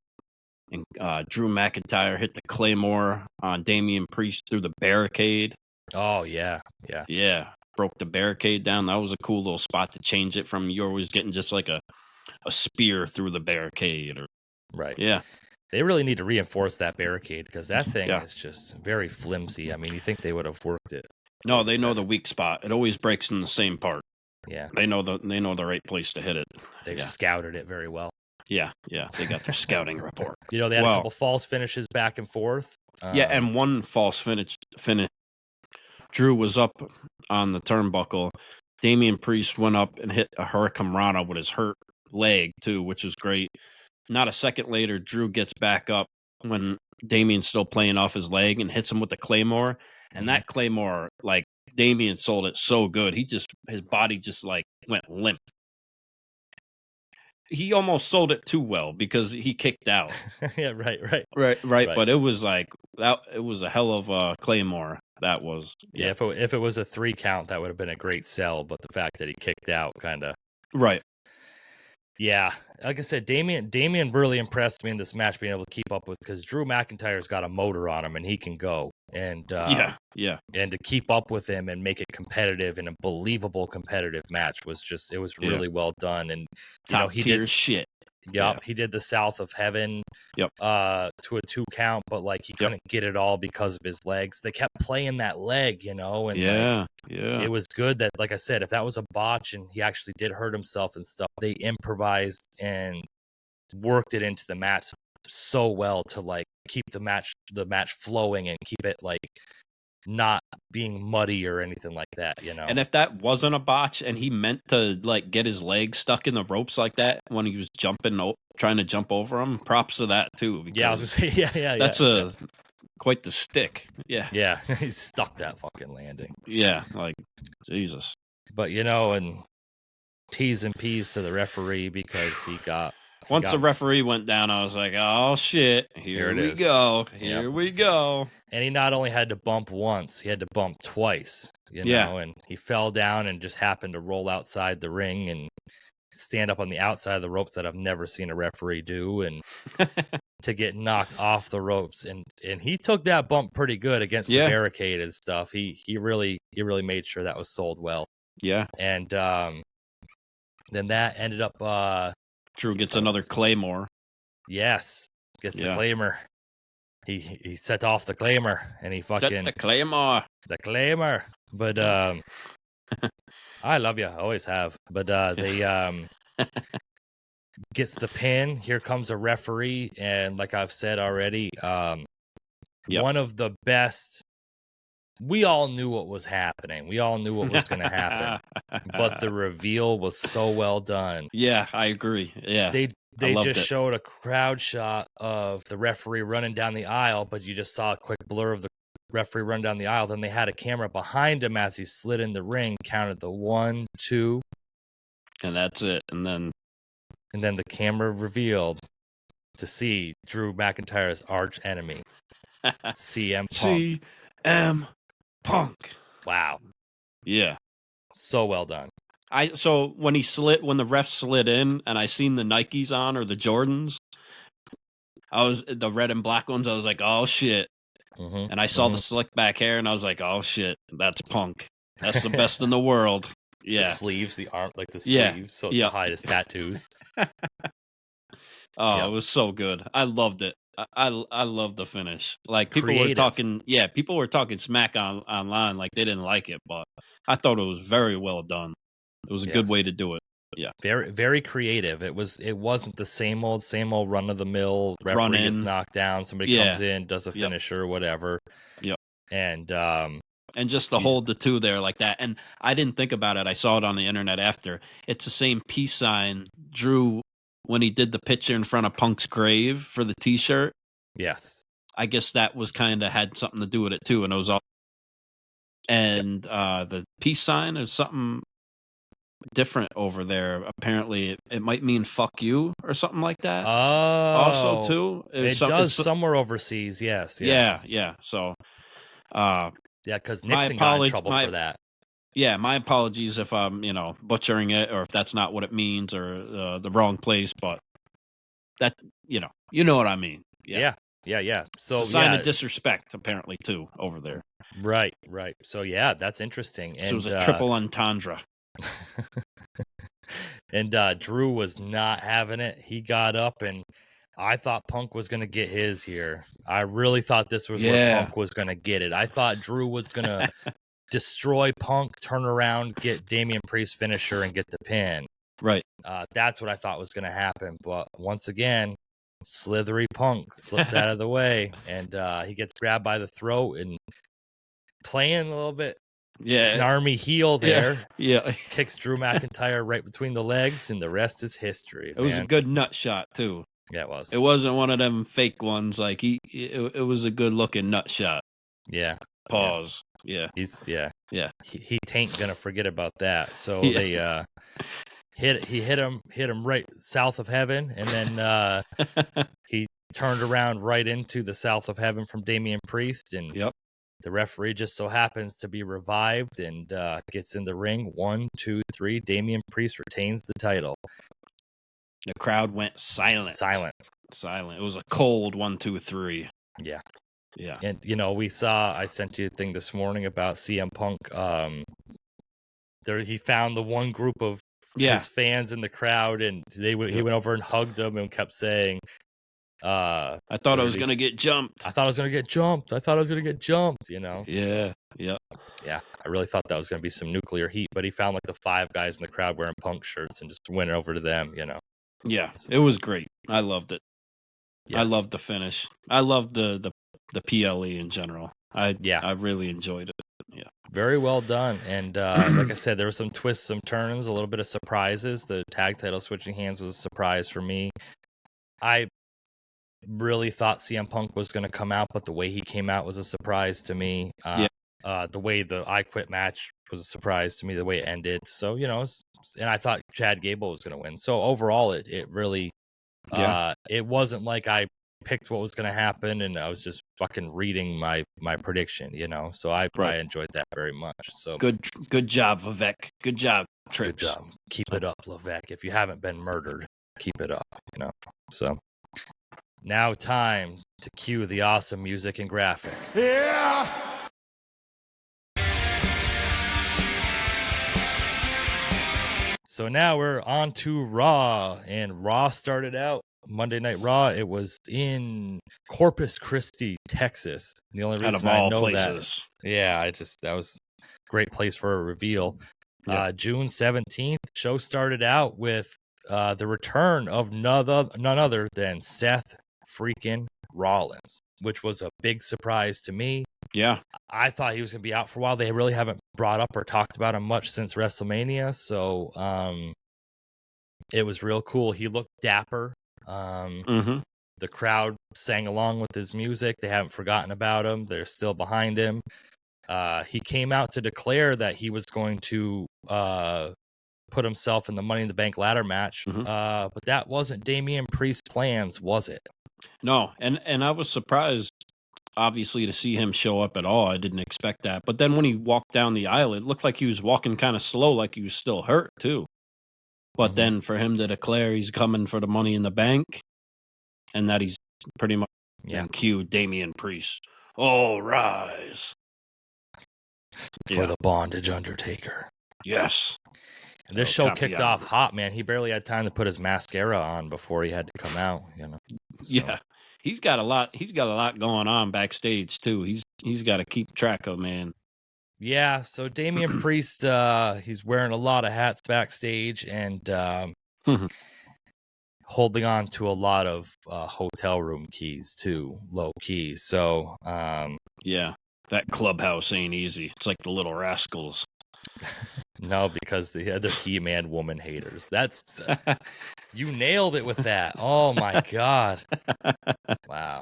And Drew McIntyre hit the Claymore on Damian Priest through the barricade. Oh yeah. Broke the barricade down. That was a cool little spot to change it from. You're always getting just like a spear through the barricade, Yeah. They really need to reinforce that barricade because that thing is just very flimsy. I mean, you think they would have worked it? No, they know the weak spot. It always breaks in the same part. Yeah, they know the right place to hit it. They've scouted it very well. Yeah, they got their scouting report. They had a couple false finishes back and forth. And one false finish. Drew was up on the turnbuckle. Damian Priest went up and hit a Hurricane Rana with his hurt leg too, which was great. Not a second later, Drew gets back up when Damien's still playing off his leg and hits him with the Claymore. And that Claymore, like, Damien sold it so good. His body just like went limp. He almost sold it too well because he kicked out. Yeah, right. But it was like that. It was a hell of a Claymore. That was If it was a 3 count, that would have been a great sell. But the fact that he kicked out, kind of right. Yeah, like I said, Damien really impressed me in this match, being able to keep up with, because Drew McIntyre's got a motor on him and he can go. And and to keep up with him and make it competitive and a believable competitive match was really well done. And top tier shit. Yep, he did the South of Heaven. Yep. To a 2 count, but like he couldn't get it all because of his legs. They kept playing that leg, and like it was good that, like I said, if that was a botch and he actually did hurt himself and stuff, they improvised and worked it into the match so well to like keep the match flowing and keep it like not being muddy or anything like that, And if that wasn't a botch and he meant to like get his leg stuck in the ropes like that when he was trying to jump over him, props to that too. Yeah, I was gonna say, that's quite the stick. Yeah, he stuck that fucking landing. Yeah, like Jesus. But and T's and P's to the referee because once the referee went down, I was like, oh shit, here we go. Here we go. And he not only had to bump once, he had to bump twice, and he fell down and just happened to roll outside the ring and stand up on the outside of the ropes that I've never seen a referee do, and to get knocked off the ropes. And he took that bump pretty good against the barricade and stuff. He really made sure that was sold well. Yeah. And then that ended up Drew gets another Claymore. Yes. Gets the Claymore. He set off the Claymore and he fucking set the Claymore. The Claymore. But I love you. I always have. But they gets the pin. Here comes a referee, and like I've said already, one of the best. We all knew what was happening. We all knew what was going to happen. But the reveal was so well done. Yeah, I agree. Yeah. They just showed a crowd shot of the referee running down the aisle, but you just saw a quick blur of the referee run down the aisle. Then they had a camera behind him as he slid in the ring, counted the 1, 2. And that's it. And then the camera revealed to see Drew McIntyre's arch enemy, CM Punk. CM Punk. Wow. Yeah. So well done. So when the ref slid in and I seen the Nikes on or the Jordans, the red and black ones, I was like, oh shit. Mm-hmm. And I saw the slick back hair and I was like, oh shit, that's Punk. That's the best in the world. Yeah. The sleeves, the arm, like the sleeves, so to hide his tattoos. It was so good. I loved it. I love the finish. Like people Creative. were talking smack online, like they didn't like it, but I thought it was very well done. It was a good way to do it. Yeah, very very creative. It wasn't the same old run of the mill. Referee gets knocked down, somebody comes in, does a finisher, whatever. Yep. And just to hold the two there like that. And I didn't think about it. I saw it on the internet after. It's the same peace sign Drew when he did the picture in front of Punk's grave for the T-shirt. Yes. I guess that was kind of had something to do with it too. And it was all. And the peace sign is something different over there. Apparently, it might mean "fuck you" or something like that. Oh, also too, it does somewhere overseas. Yes. Yeah. So, because Nixon got in trouble for that. Yeah, my apologies if I'm butchering it or if that's not what it means or the wrong place, but that you know what I mean. Yeah. So it's a sign of disrespect apparently too over there. Right. So yeah, that's interesting. And so it was a triple entendre. And Drew was not having it. He got up, and I thought Punk was going to get his here. I really thought this was where Punk was going to get it. I thought Drew was going to destroy Punk, turn around, get Damien Priest finisher, and get the pin. Right. That's what I thought was going to happen. But once again, slithery Punk slips out of the way, and he gets grabbed by the throat and playing a little bit. Snarmy heel there. Yeah. Kicks Drew McIntyre right between the legs, and the rest is history. It was a good nut shot too. Yeah, it was. It wasn't one of them fake ones. Like it was a good looking nut shot. Yeah. Pause. Yeah. He tain't gonna forget about that. So they hit him right south of heaven, and then he turned around right into the south of heaven from Damien Priest, and the referee just so happens to be revived and gets in the ring. 1, 2, 3. Damien Priest retains the title. The crowd went silent. It was a cold 1, 2, 3. Yeah. And I sent you a thing this morning about CM Punk. He found the one group of his fans in the crowd, and he went over and hugged them and kept saying, I thought I was going to get jumped. I thought I was going to get jumped. I thought I was going to get jumped, you know? Yeah. So, yeah. Yeah. I really thought that was going to be some nuclear heat, but he found like the 5 guys in the crowd wearing Punk shirts and just went over to them, you know? Yeah. It was great. I loved it. Yes. I loved the finish. I loved the PLE in general. I really enjoyed it. Yeah. Very well done. And like I said, there were some twists, some turns, a little bit of surprises. The tag title switching hands was a surprise for me. I really thought CM Punk was going to come out, but the way he came out was a surprise to me. The way the I Quit match was a surprise to me, the way it ended. So, you know, and I thought Chad Gable was going to win. So overall, it really, it wasn't like I picked what was going to happen and I was just fucking reading my prediction, you know. So I enjoyed that very much. So good job, Vivek. Good job, Trips. Good job. Keep it up, Levesque. If you haven't been murdered, keep it up, you know. So now time to cue the awesome music and graphic. Yeah! So now we're on to Raw, and Raw started out Monday Night Raw. It was in Corpus Christi, Texas. The only reason Out of all I know places. that was a great place for a reveal. Yeah. June 17th, show started out with the return of none other than Seth freaking Rollins, which was a big surprise to me. Yeah. I thought he was going to be out for a while. They really haven't brought up or talked about him much since WrestleMania. So it was real cool. He looked dapper. The crowd sang along with his music. They haven't forgotten about him. They're still behind him. He came out to declare that he was going to put himself in the Money in the Bank ladder match. But that wasn't Damian Priest's plans, was it? No. And I was surprised, obviously, to see him show up at all. I didn't expect that. But then when he walked down the aisle, it looked like he was walking kind of slow, like he was still hurt, too. But then for him to declare he's coming for the Money in the Bank and that he's pretty much cue Damian Priest. All rise. For the bondage Undertaker. Yes. And this show kicked off hot, man. He barely had time to put his mascara on before he had to come out, you know. So. Yeah. He's got a lot going on backstage too. He's got to keep track of, man. Yeah, so Damian Priest, he's wearing a lot of hats backstage and holding on to a lot of hotel room keys too, low key. So yeah, that clubhouse ain't easy. It's like the Little Rascals. No, because the other He-Man woman haters. That's you nailed it with that. Oh my god! Wow,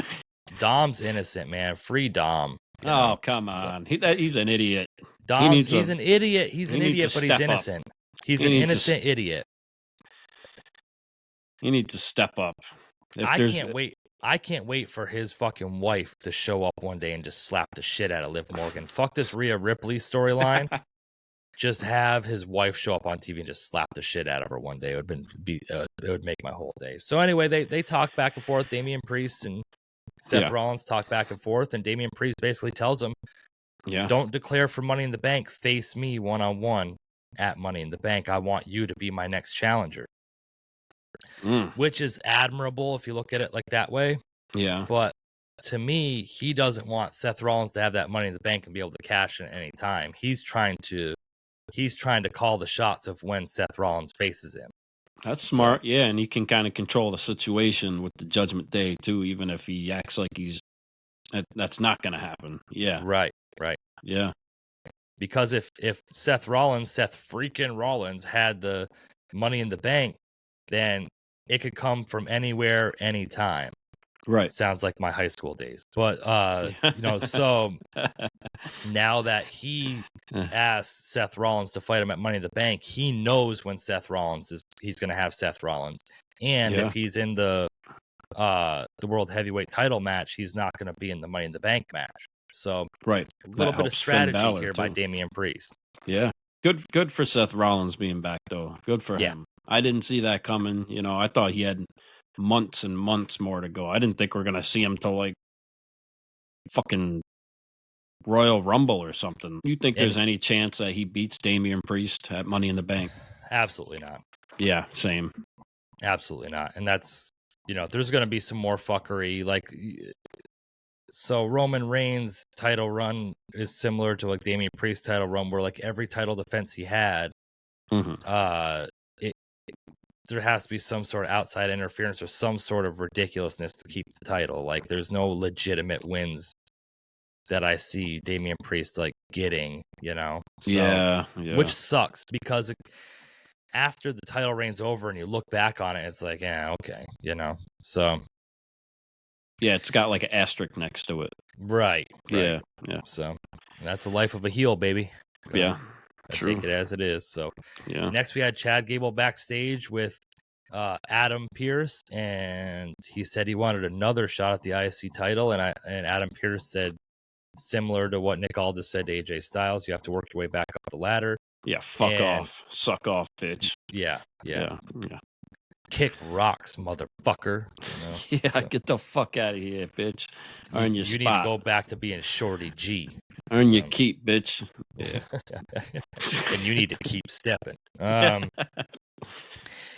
Dom's innocent, man. Free Dom. Oh, come on. He's an idiot. Dom, he's an idiot. He's an idiot, but he's innocent. He's an innocent idiot. He needs to step up. I can't wait for his fucking wife to show up one day and just slap the shit out of Liv Morgan. Fuck this Rhea Ripley storyline. Just have his wife show up on TV and just slap the shit out of her one day. It would make my whole day. So anyway, they talk back and forth. Damian Priest and Seth Rollins talk back and forth, and Damian Priest basically tells him, don't declare for Money in the Bank. Face me one-on-one at Money in the Bank. I want you to be my next challenger. Which is admirable if you look at it like that way. Yeah. But to me, he doesn't want Seth Rollins to have that Money in the Bank and be able to cash in at any time. He's trying to call the shots of when Seth Rollins faces him. That's smart. So, and he can kind of control the situation with the Judgment Day too, even if he acts like that's not going to happen. Yeah. Right. Yeah. Because if Seth freaking Rollins had the Money in the Bank, then it could come from anywhere, anytime. Right. Sounds like my high school days. But, so now that he asked Seth Rollins to fight him at Money in the Bank, he knows when he's going to have Seth Rollins. And if he's in the World Heavyweight title match, he's not going to be in the Money in the Bank match. So, a little bit of strategy here by Damian Priest. Yeah. Good for Seth Rollins being back, though. Good for him. I didn't see that coming. I thought he had months and months more to go. I didn't think we're going to see him till like fucking Royal Rumble or something. You think there's any chance that he beats Damian Priest at Money in the Bank? Absolutely not. Yeah, same. Absolutely not. And that's, there's going to be some more fuckery. Like, so Roman Reigns' title run is similar to like Damien Priest's title run, where like every title defense he had, there has to be some sort of outside interference or some sort of ridiculousness to keep the title. Like, there's no legitimate wins that I see Damien Priest like getting, So, yeah. which sucks because after the title reign's over and you look back on it, it's like, yeah, okay, So, yeah, it's got like an asterisk next to it. right. Yeah. So that's the life of a heel, baby. Yeah. I True. take it as it is. So Yeah. next we had Chad Gable backstage with Adam Pearce, and he said he wanted another shot at the IC title, and Adam Pearce said, similar to what Nick Aldis said to AJ Styles, you have to work your way back up the ladder. Yeah, fuck off. Suck off, bitch. Yeah. Yeah. Kick rocks, motherfucker. Yeah, So, get the fuck out of here, bitch. Earn your you spot. need to go back to being Shorty G. Earn your keep, bitch. Yeah. And you need to keep stepping.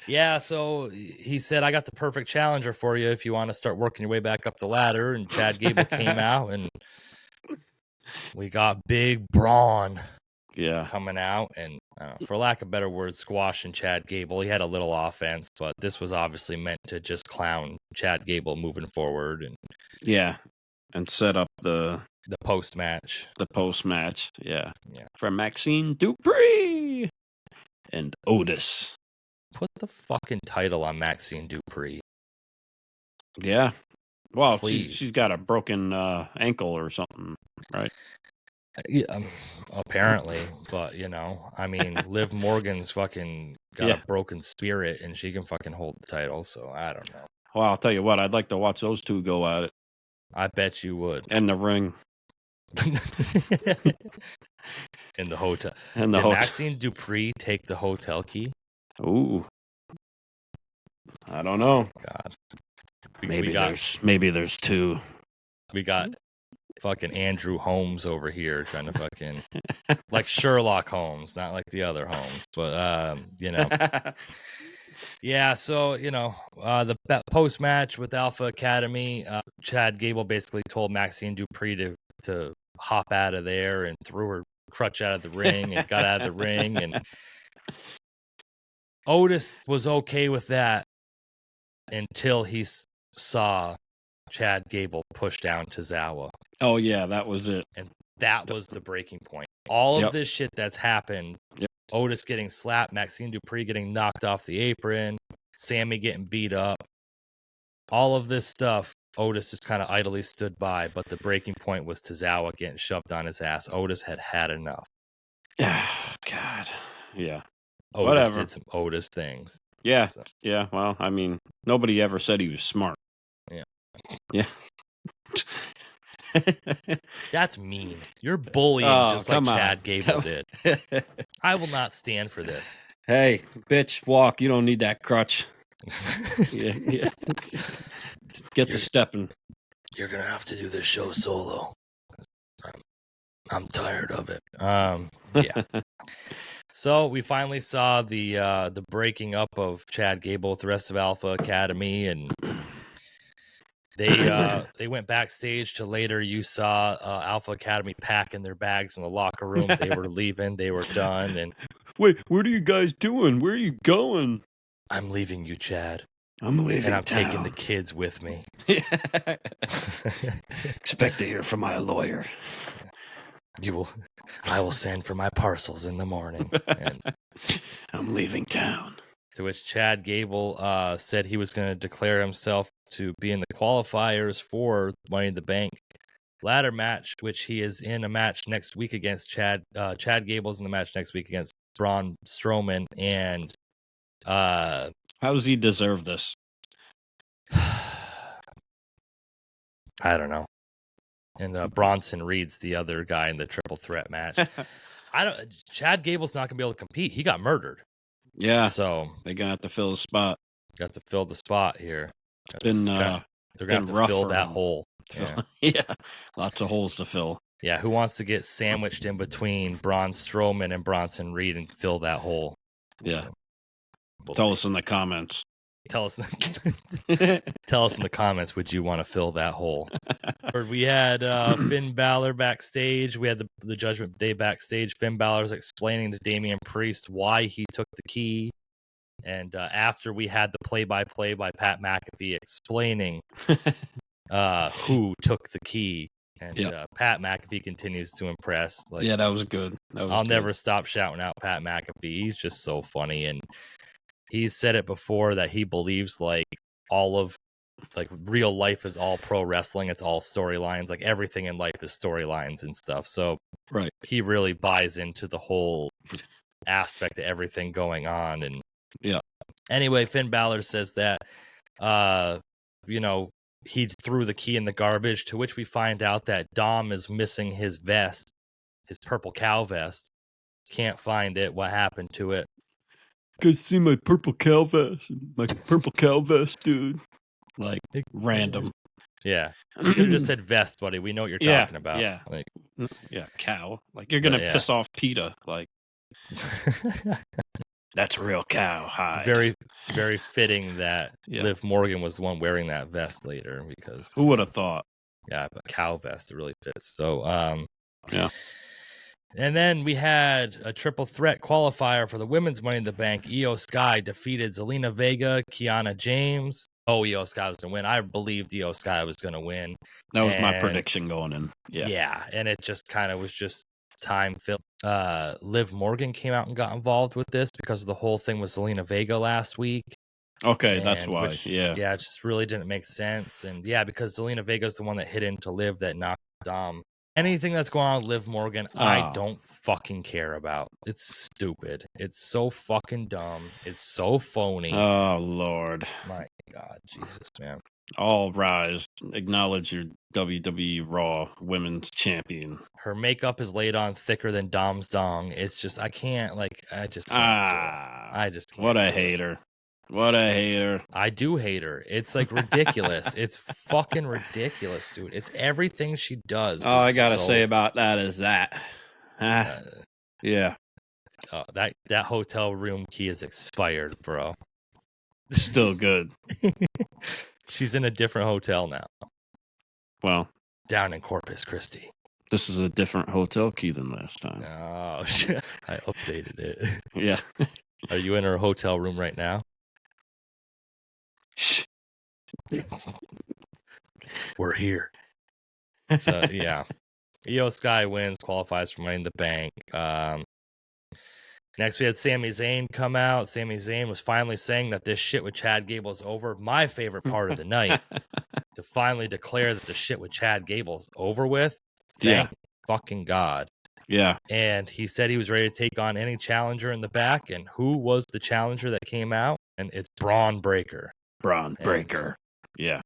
Yeah, so he said, I got the perfect challenger for you if you want to start working your way back up the ladder. And Chad Gable came out, and we got Big Braun coming out. And for lack of better words, squashing Chad Gable. He had a little offense, but this was obviously meant to just clown Chad Gable moving forward. And and set up the post-match. Yeah. For Maxine Dupree and Otis. Put the fucking title on Maxine Dupree. Yeah. Well, she's got a broken ankle or something, right? Yeah, apparently, but I mean, Liv Morgan's fucking got a broken spirit, and she can fucking hold the title. So I don't know. Well, I'll tell you what, I'd like to watch those two go at it. I bet you would. In the ring. In the hotel. Did Maxine Dupree take the hotel key? Ooh. I don't know. God. Maybe there's two. We got fucking Andrew Holmes over here trying to fucking like Sherlock Holmes, not like the other Holmes, but yeah, so the post match with Alpha Academy, Chad Gable basically told Maxine Dupree to hop out of there and threw her crutch out of the ring and got out of the ring, and Otis was okay with that until he saw Chad Gable push down Tozawa. Oh, yeah, that was it. And that was the breaking point. All of this shit that's happened, Otis getting slapped, Maxine Dupree getting knocked off the apron, Sammy getting beat up, all of this stuff, Otis just kind of idly stood by, but the breaking point was Tozawa getting shoved on his ass. Otis had enough. God. Yeah. Otis did some Otis things. Yeah. So. Yeah. Well, I mean, nobody ever said he was smart. Yeah. Yeah. That's mean. You're bullying just like Chad Gable did. I will not stand for this. Hey, bitch, walk. You don't need that crutch. Yeah. Get to stepping. You're gonna have to do this show solo. I'm tired of it. Yeah. So we finally saw the breaking up of Chad Gable with the rest of Alpha Academy, and they went backstage to later. You saw Alpha Academy packing their bags in the locker room. They were leaving. They were done. And wait, what are you guys doing? Where are you going? I'm leaving you, Chad. I'm leaving, and I'm town. taking the kids with me. Expect to hear from my lawyer. I will send for my parcels in the morning. And I'm leaving town. To which Chad Gable said he was going to declare himself to be in the qualifiers for Money in the Bank ladder match, which he is in a match next week against Chad. Chad Gable's in the match next week against Braun Strowman. And how does he deserve this? I don't know. And Bronson Reed's the other guy in the triple threat match. Chad Gable's not gonna be able to compete. He got murdered. Yeah. So they're gonna have to fill the spot. Got to fill the spot here. They're gonna have to fill that hole. Yeah. Lots of holes to fill. Yeah, who wants to get sandwiched in between Braun Strowman and Bronson Reed and fill that hole? Yeah. Tell us in the comments. Tell us tell us in the comments, would you want to fill that hole? We had Finn Balor backstage. We had the Judgment Day backstage. Finn Balor was explaining to Damien Priest why he took the key. And after we had the play-by-play by Pat McAfee explaining who took the key. And Pat McAfee continues to impress. Like, yeah, that was good. I'll never stop shouting out Pat McAfee. He's just so funny. And he's said it before that he believes like all of like real life is all pro wrestling. It's all storylines. Like everything in life is storylines and stuff. So right, he really buys into the whole aspect of everything going on. And anyway, Finn Balor says that he threw the key in the garbage, to which we find out that Dom is missing his vest, his purple cow vest. Can't find it. What happened to it? You guys see my purple cow vest? My purple cow vest, dude. Like, random. Yeah. You could have just said vest, buddy. We know what you're talking about. Yeah. Like, cow. Like, you're going to piss off PETA. Like, that's a real cow hide. Very, very fitting that Liv Morgan was the one wearing that vest later, because who would have thought? Yeah, but cow vest, it really fits. So, yeah. And then we had a triple threat qualifier for the women's Money in the Bank. Io Sky defeated Zelina Vega, Kiana James. Oh, Io Sky was going to win. I believed Io Sky was going to win. That was my prediction going in. Yeah, and it just kind of was just time filled. Liv Morgan came out and got involved with this because the whole thing was Zelina Vega last week. Okay, that's why. It just really didn't make sense. And because Zelina Vega's the one that hit into Liv that knocked Dom. Anything that's going on with Liv Morgan, I don't fucking care about. It's stupid. It's so fucking dumb. It's so phony. Oh, Lord. My God, Jesus, man. All rise. Acknowledge your WWE Raw Women's Champion. Her makeup is laid on thicker than Dom's dong. It's just, I just can't do it. I just can't. What a hater. What a hater. I do hate her. It's like ridiculous. It's fucking ridiculous, dude. It's everything she does. All I got to say about that is that. Yeah. That hotel room key is expired, bro. Still good. She's in a different hotel now. Well. Down in Corpus Christi. This is a different hotel key than last time. Oh, shit. I updated it. Yeah. Are you in her hotel room right now? Shh. We're here. So, yeah. Io Sky wins, qualifies for Money in the Bank. Next, we had Sami Zayn come out. Sami Zayn was finally saying that this shit with Chad Gable is over. My favorite part of the night, to finally declare that the shit with Chad Gable's over with. Thank fucking God. Yeah. And he said he was ready to take on any challenger in the back. And who was the challenger that came out? And it's Braun Breaker. Braun Breaker. Yeah.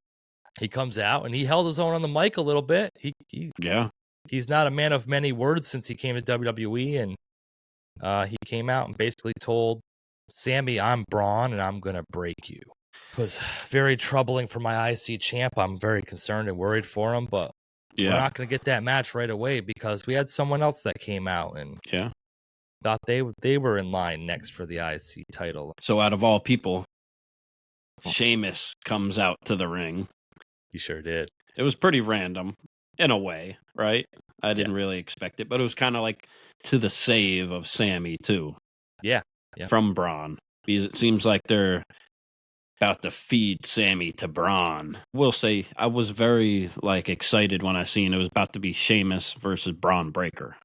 He comes out and he held his own on the mic a little bit. He's not a man of many words since he came to WWE, and he came out and basically told Sammy, "I'm Braun and I'm gonna break you." It was very troubling for my IC champ. I'm very concerned and worried for him, but we're not gonna get that match right away because we had someone else that came out and thought they were in line next for the IC title. So out of all people, Sheamus comes out to the ring. He sure did. It was pretty random in a way, right? I didn't really expect it, but it was kind of like to the save of Sammy too. Yeah. From Braun. Because it seems like they're about to feed Sammy to Braun. We'll say I was very excited when I seen it was about to be Sheamus versus Braun Breaker.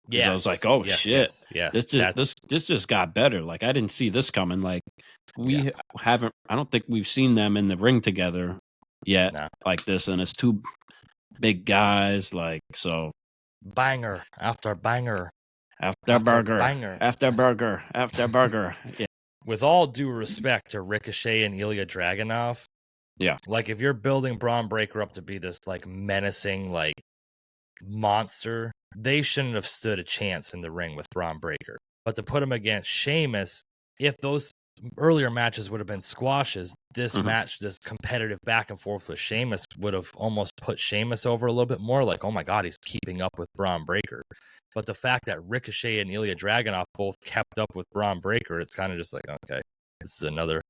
Yeah, I was like, "Oh shit! Yes. This just got better." Like I didn't see this coming. Like we haven't. I don't think we've seen them in the ring together yet like this, and it's two big guys. Like so, banger after banger after burger after burger after burger. Yeah. With all due respect to Ricochet and Ilya Dragunov, like if you're building Braun Breaker up to be this menacing monster, they shouldn't have stood a chance in the ring with Braun Breaker. But to put him against Sheamus, if those earlier matches would have been squashes, this match, this competitive back and forth with Sheamus would have almost put Sheamus over a little bit more. Like, oh my God, he's keeping up with Braun Breaker. But the fact that Ricochet and Ilya Dragunov both kept up with Braun Breaker, it's kind of just like, okay. this is another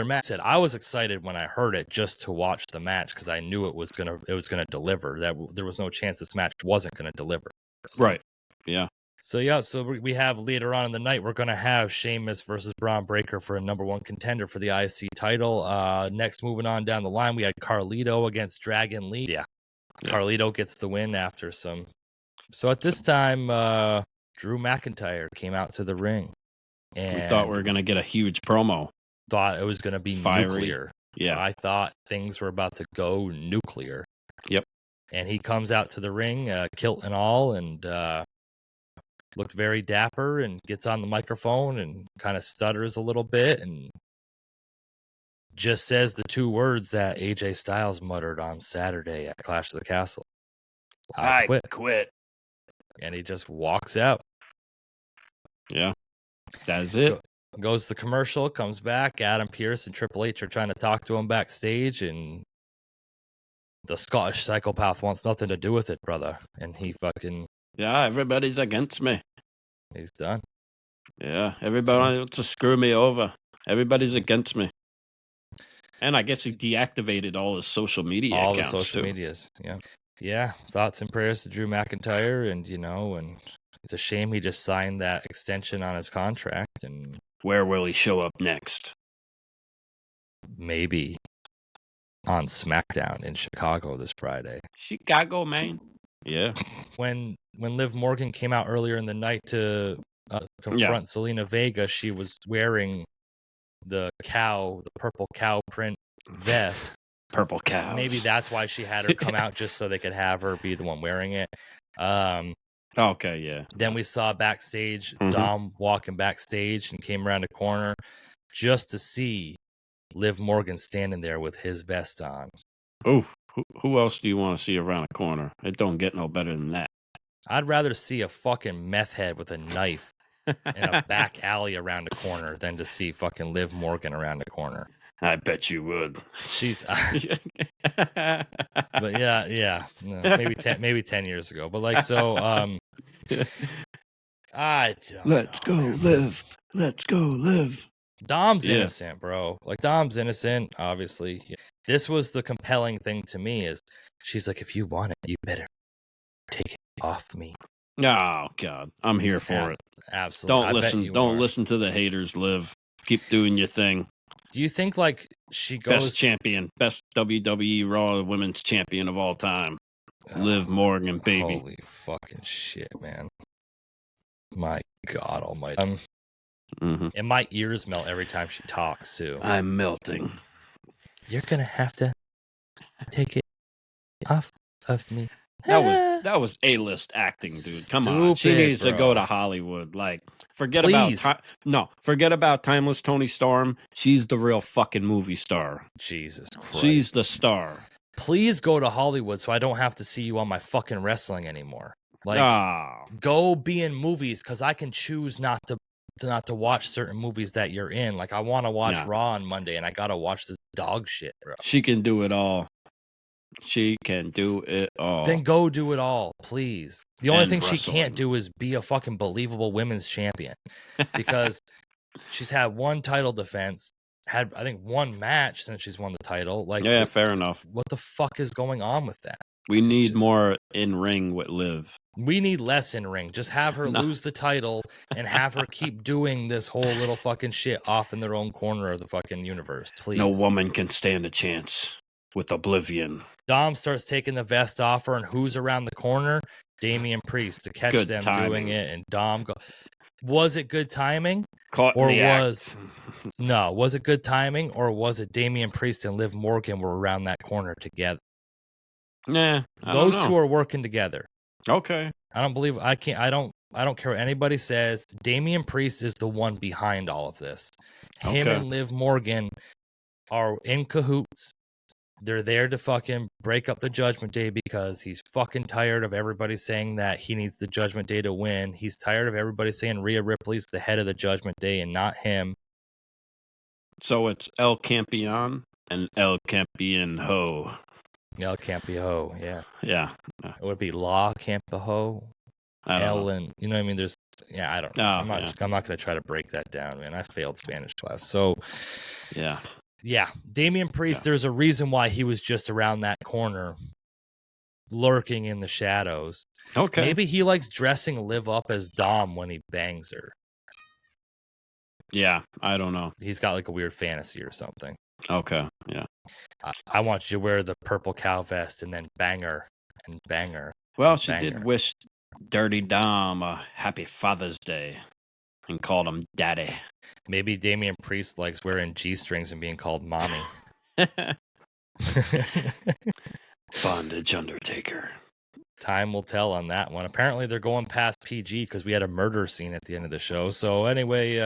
match. I said I was excited when I heard it just to watch the match because I knew it was gonna deliver. That there was no chance this match wasn't gonna deliver. So, Right. Yeah. So we have later on in the night we're gonna have Sheamus versus Braun Breaker for a number one contender for the IC title. Next, moving on down the line, we had Carlito against Dragon Lee. Yeah. Carlito gets the win after some. So at this time, Drew McIntyre came out to the ring, and We thought we were gonna get a huge promo. Thought it was gonna be Fiery. nuclear. Yeah. I thought things were about to go nuclear. Yep. And he comes out to the ring, kilt and all, and looked very dapper and gets on the microphone and kind of stutters a little bit and just says the two words that AJ Styles muttered on Saturday at Clash of the Castle. I quit. And he just walks out. Yeah. That's it. Goes to the commercial, comes back. Adam Pearce and Triple H are trying to talk to him backstage, and the Scottish psychopath wants nothing to do with it, brother. And he fucking... Yeah, everybody's against me. He's done. Yeah, everybody wants to screw me over. Everybody's against me. And I guess he deactivated all his social media accounts, the social medias, yeah. Yeah, thoughts and prayers to Drew McIntyre, and, and it's a shame he just signed that extension on his contract, and... Where will he show up next? Maybe on SmackDown in Chicago this Friday. Chicago, man. Yeah. When Liv Morgan came out earlier in the night to confront Selena Vega, she was wearing the purple cow print vest. Purple cows. Maybe that's why she had her come out, just so they could have her be the one wearing it. Okay, yeah. Then we saw backstage, Dom walking backstage and came around a corner just to see Liv Morgan standing there with his vest on. Oh, who else do you want to see around a corner? It don't get no better than that. I'd rather see a fucking meth head with a knife in a back alley around a corner than to see fucking Liv Morgan around a corner. I bet you would. She's, but yeah, no, maybe 10 years ago. But like, so, I don't Let's go, Liv. Let's go, Liv. Dom's innocent, bro. Like, Dom's innocent, obviously. This was the compelling thing to me is she's like, if you want it, you better take it off me. Oh, God. I'm here for it. Absolutely. Don't listen to the haters, Liv. Keep doing your thing. Do you think, like, she goes... Best champion. Best WWE Raw Women's Champion of all time. Liv Morgan, baby. Holy fucking shit, man. My God almighty. And my ears melt every time she talks, too. I'm melting. You're going to have to take it off of me. That was A-list acting, dude. Come on. She needs to go to Hollywood. Like, forget about Timeless Tony Storm. She's the real fucking movie star. Jesus Christ. She's the star. Please go to Hollywood so I don't have to see you on my fucking wrestling anymore. Like, go be in movies because I can choose not to watch certain movies that you're in. Like, I want to watch Raw on Monday, and I gotta watch this dog shit, bro. She can do it all. She can do it all. Then go do it all, please. The only thing she can't do is be a fucking believable women's champion because she's had one title defense, had I think one match since she's won the title. Like, yeah, fair enough. What the fuck is going on with that? We need more in ring with Liv. We need less in ring. Just have her lose the title and have her keep doing this whole little fucking shit off in their own corner of the fucking universe, please. No woman can stand a chance with Oblivion. Dom starts taking the vest off her, and who's around the corner? Damian Priest to catch them doing it, and Dom go. Was it good timing? Was it good timing, or was it Damian Priest and Liv Morgan were around that corner together? Nah, those two are working together. Okay. I don't care what anybody says. Damian Priest is the one behind all of this. Him and Liv Morgan are in cahoots. They're there to fucking break up the Judgment Day because he's fucking tired of everybody saying that he needs the Judgment Day to win. He's tired of everybody saying Rhea Ripley's the head of the Judgment Day and not him. So it's El Campeon and El Campeon-Ho. El Campeon-Ho, yeah. Yeah. It would be La Campeon-Ho. El and, you know what I mean? There's Yeah, I don't know. I'm not going to try to break that down, man. I failed Spanish class. So, yeah, Damian Priest, there's a reason why he was just around that corner, lurking in the shadows. Okay. Maybe he likes dressing Liv up as Dom when he bangs her. Yeah, I don't know. He's got like a weird fantasy or something. Okay, yeah. I want you to wear the purple cow vest and then banger and banger. Well, she did wish Dirty Dom a happy Father's Day and called him Daddy. Maybe Damian Priest likes wearing G-strings and being called Mommy. Bondage Undertaker. Time will tell on that one. Apparently, they're going past PG because we had a murder scene at the end of the show. So anyway,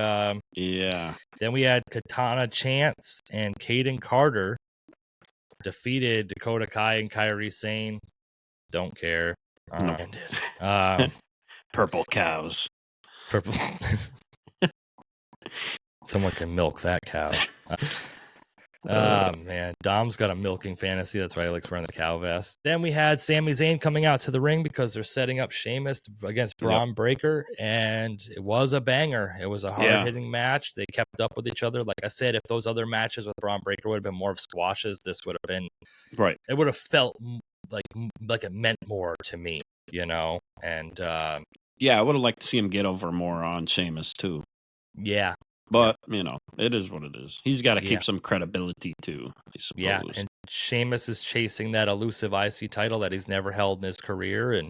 yeah. Then we had Katana Chance and Kaden Carter defeated Dakota Kai and Kyrie Sane. Don't care. Purple cows. Purple. Someone can milk that cow. Man, Dom's got a milking fantasy. That's why he likes wearing the cow vest. Then we had Sami Zayn coming out to the ring because they're setting up Sheamus against Braun Breaker, and it was a banger. It was a hard-hitting match. They kept up with each other. Like I said, if those other matches with Braun Breaker would have been more of squashes, this would have been right. It would have felt like it meant more to me, you know. And yeah, I would have liked to see him get over more on Sheamus too. Yeah. But, you know, it is what it is. He's got to keep some credibility, too, I suppose. Yeah, and Sheamus is chasing that elusive IC title that he's never held in his career.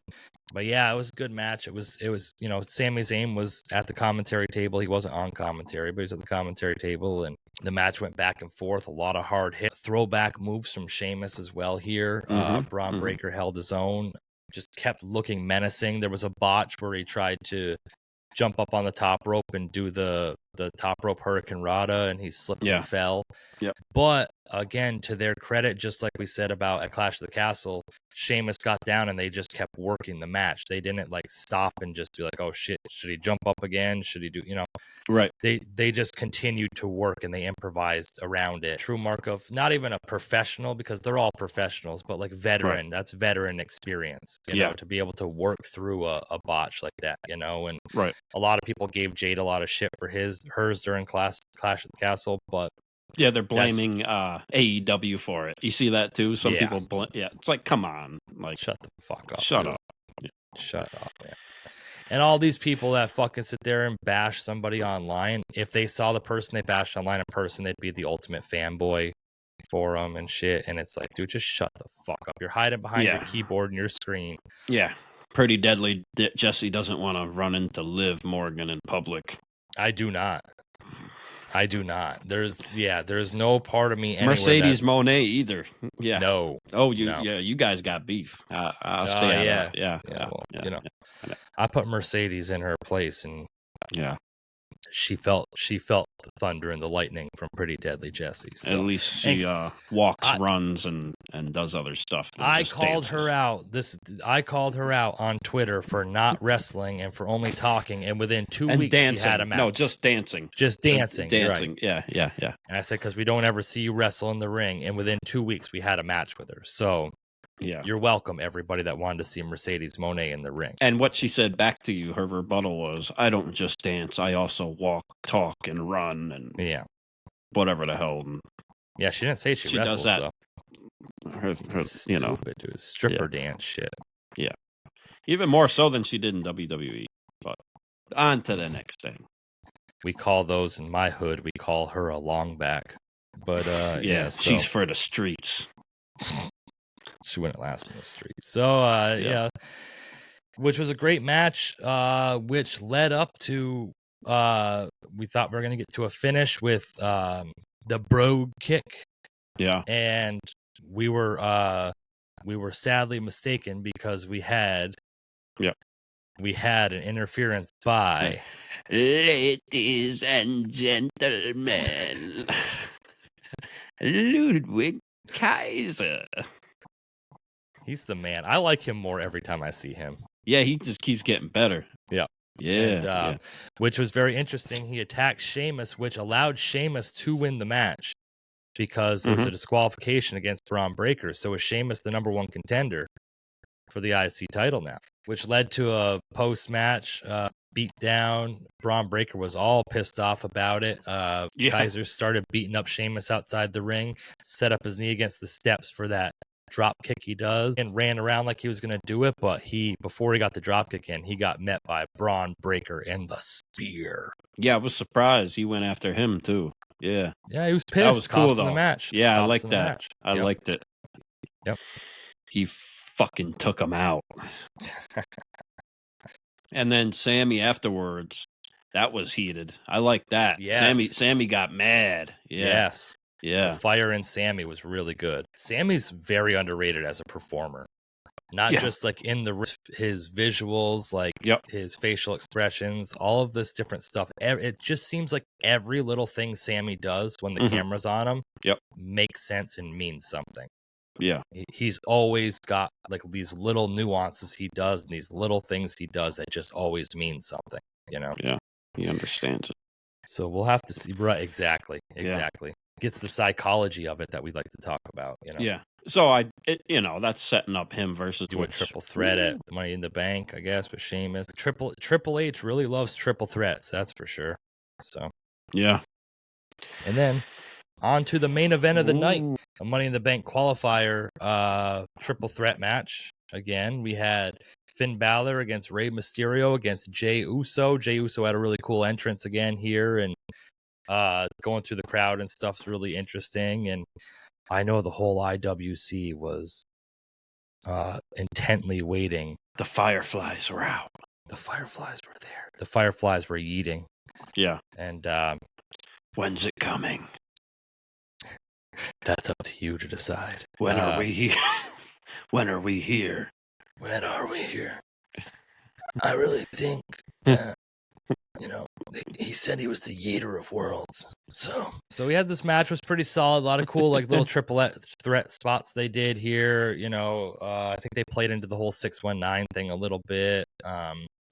But, yeah, it was a good match. It was, you know, Sami Zayn was at the commentary table. He wasn't on commentary, but he was at the commentary table. And the match went back and forth. A lot of hard hit throwback moves from Sheamus as well here. Braun Breaker held his own. Just kept looking menacing. There was a botch where he tried to jump up on the top rope and do the top rope Hurricane Rana, and he slipped and fell. Yep. But again, to their credit, just like we said about at Clash of the Castle, Sheamus got down and they just kept working the match. They didn't like stop and just be like, oh shit, should he jump up again? Should he do, you know? Right. They just continued to work and they improvised around it. True mark of not even a professional, because they're all professionals, but like veteran. Right. That's veteran experience, you know, to be able to work through a botch like that, you know. And a lot of people gave Jade a lot of shit for hers during Clash of the Castle, but yeah, they're blaming AEW for it. You see that too? Some people it's like, come on, like, shut the fuck up. Shut up. Yeah. Shut up, man. And all these people that fucking sit there and bash somebody online, if they saw the person they bashed online in person, they'd be the ultimate fanboy for them and shit. And it's like, dude, just shut the fuck up. You're hiding behind your keyboard and your screen. Yeah. Pretty deadly. Jesse doesn't want to run into Liv Morgan in public. I do not. There's no part of me anywhere Mercedes Moné either. Yeah. No. Oh, you guys got beef. I'll stay out of it. You know, I put Mercedes in her place, and she felt the thunder and the lightning from Pretty Deadly Jesse. So. At least she walks, runs, and does other stuff. I called her out. I called her out on Twitter for not wrestling and for only talking. And within 2 weeks, dancing. She had a match. No, just dancing. Dancing. Right. Yeah. And I said, because we don't ever see you wrestle in the ring. And within 2 weeks, we had a match with her. So you're welcome, everybody that wanted to see Mercedes Moné in the ring. And what she said back to you, her rebuttal was, I don't just dance. I also walk, talk, and run, and whatever the hell. Yeah, she didn't say she wrestles, does that. Though. Her Stupid, you know, dude. Stripper dance shit. Yeah. Even more so than she did in WWE. But on to the next thing. We call those in my hood, we call her a long back. But she's for the streets. She wouldn't last in the streets. So which was a great match, which led up to we thought we were gonna get to a finish with the Brogue Kick. Yeah. And we were sadly mistaken because we had an interference by ladies and gentlemen, Ludwig Kaiser. He's the man. I like him more every time I see him. Yeah, he just keeps getting better. Yeah. And, which was very interesting. He attacked Sheamus, which allowed Sheamus to win the match because it was a disqualification against Braun Breaker. So was Sheamus the number one contender for the IC title now, which led to a post-match beat down. Braun Breaker was all pissed off about it. Kaiser started beating up Sheamus outside the ring, set up his knee against the steps for that drop kick he does, and ran around like he was going to do it, but before he got the drop kick in, he got met by Braun Breaker and the spear. Yeah, I was surprised he went after him too. Yeah, he was pissed. That was cool though. The match. Yeah, I like that. I liked it. Yep. He fucking took him out. And then Sammy afterwards, that was heated. I like that. Yes. Sammy got mad. Yeah. Yes. Yeah. The fire in Sammy was really good. Sammy's very underrated as a performer. Not just like in his visuals, like his facial expressions, all of this different stuff. It just seems like every little thing Sammy does when the camera's on him makes sense and means something. Yeah. He's always got like these little nuances he does and these little things he does that just always mean something, you know? Yeah. He understands it. So we'll have to see. Right. Exactly. Gets the psychology of it that we'd like to talk about, you know? Yeah. So that's setting up him versus do a triple threat at Money in the Bank, I guess, with Sheamus. Triple H really loves triple threats, that's for sure. So yeah. And then on to the main event of the night, a Money in the Bank qualifier triple threat match. Again, we had Finn Balor against Rey Mysterio against Jey Uso. Jey Uso had a really cool entrance again here, and going through the crowd and stuff's really interesting. And I know the whole IWC was intently waiting. The Fireflies were out. The Fireflies were there. The Fireflies were eating. Yeah. And when's it coming? That's up to you to decide. When are we here? When are we here? When are we here? I really think, he said he was the Yeater of worlds. So we had this match, was pretty solid. A lot of cool, like little triple threat spots they did here. I think they played into the whole 619 thing a little bit.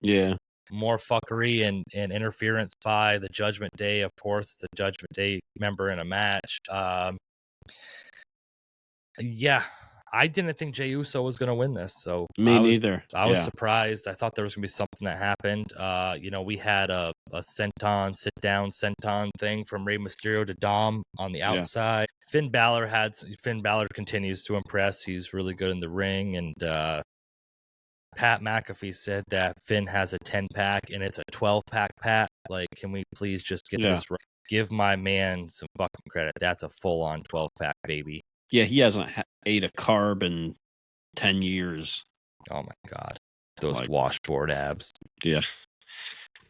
Yeah. More fuckery and interference by the Judgment Day. Of course, it's a Judgment Day member in a match. I didn't think Jey Uso was going to win this. So neither. I was surprised. I thought there was going to be something that happened. We had a senton, sit down senton thing from Rey Mysterio to Dom on the outside. Yeah. Finn Balor continues to impress. He's really good in the ring. And Pat McAfee said that Finn has a 10-pack and it's a 12-pack, Pat. Like, can we please just get this right? Give my man some fucking credit. That's a full-on 12-pack, baby. Yeah, he hasn't ate a carb in 10 years. Oh, my God. Those washboard abs. Yeah.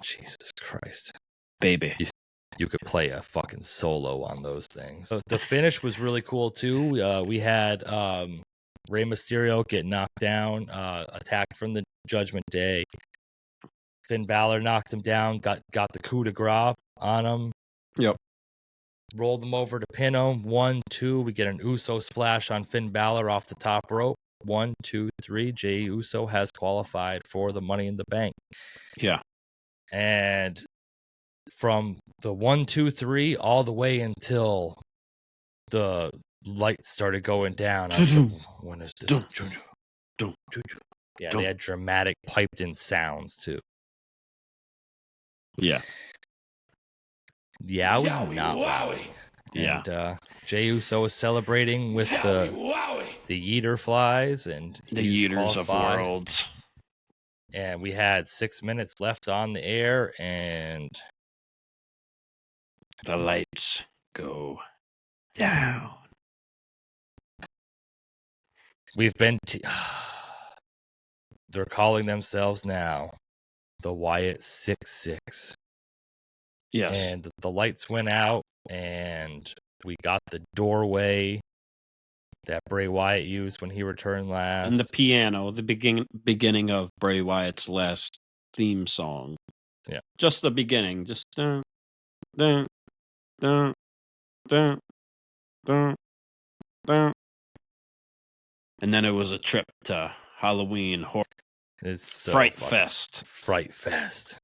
Jesus Christ. Baby. You could play a fucking solo on those things. So the finish was really cool, too. We had Rey Mysterio get knocked down, attacked from the Judgment Day. Finn Balor knocked him down, got the coup de grace on him. Yep. Rolled him over to pin him. 1, 2. We get an Uso splash on Finn Balor off the top rope. 1, 2, 3. Jey Uso has qualified for the Money in the Bank. Yeah. And from the 1, 2, 3 all the way until the lights started going down. When is this? Yeah, they had dramatic piped in sounds too. Yeah. Yowie, not wowie. Yeah. And Jey Uso was celebrating with the Yeater flies and the Yeaters of worlds. And we had 6 minutes left on the air, and the lights go down. We've been they're calling themselves now the Wyatt Sick. Yes. And the lights went out, and we got the doorway that Bray Wyatt used when he returned last. And the piano, the beginning of Bray Wyatt's last theme song. Yeah. Just the beginning. Just dun, dun, dun, dun, dun, dun. And then it was a trip to Halloween horror. It's so Fright Fest. Fright Fest.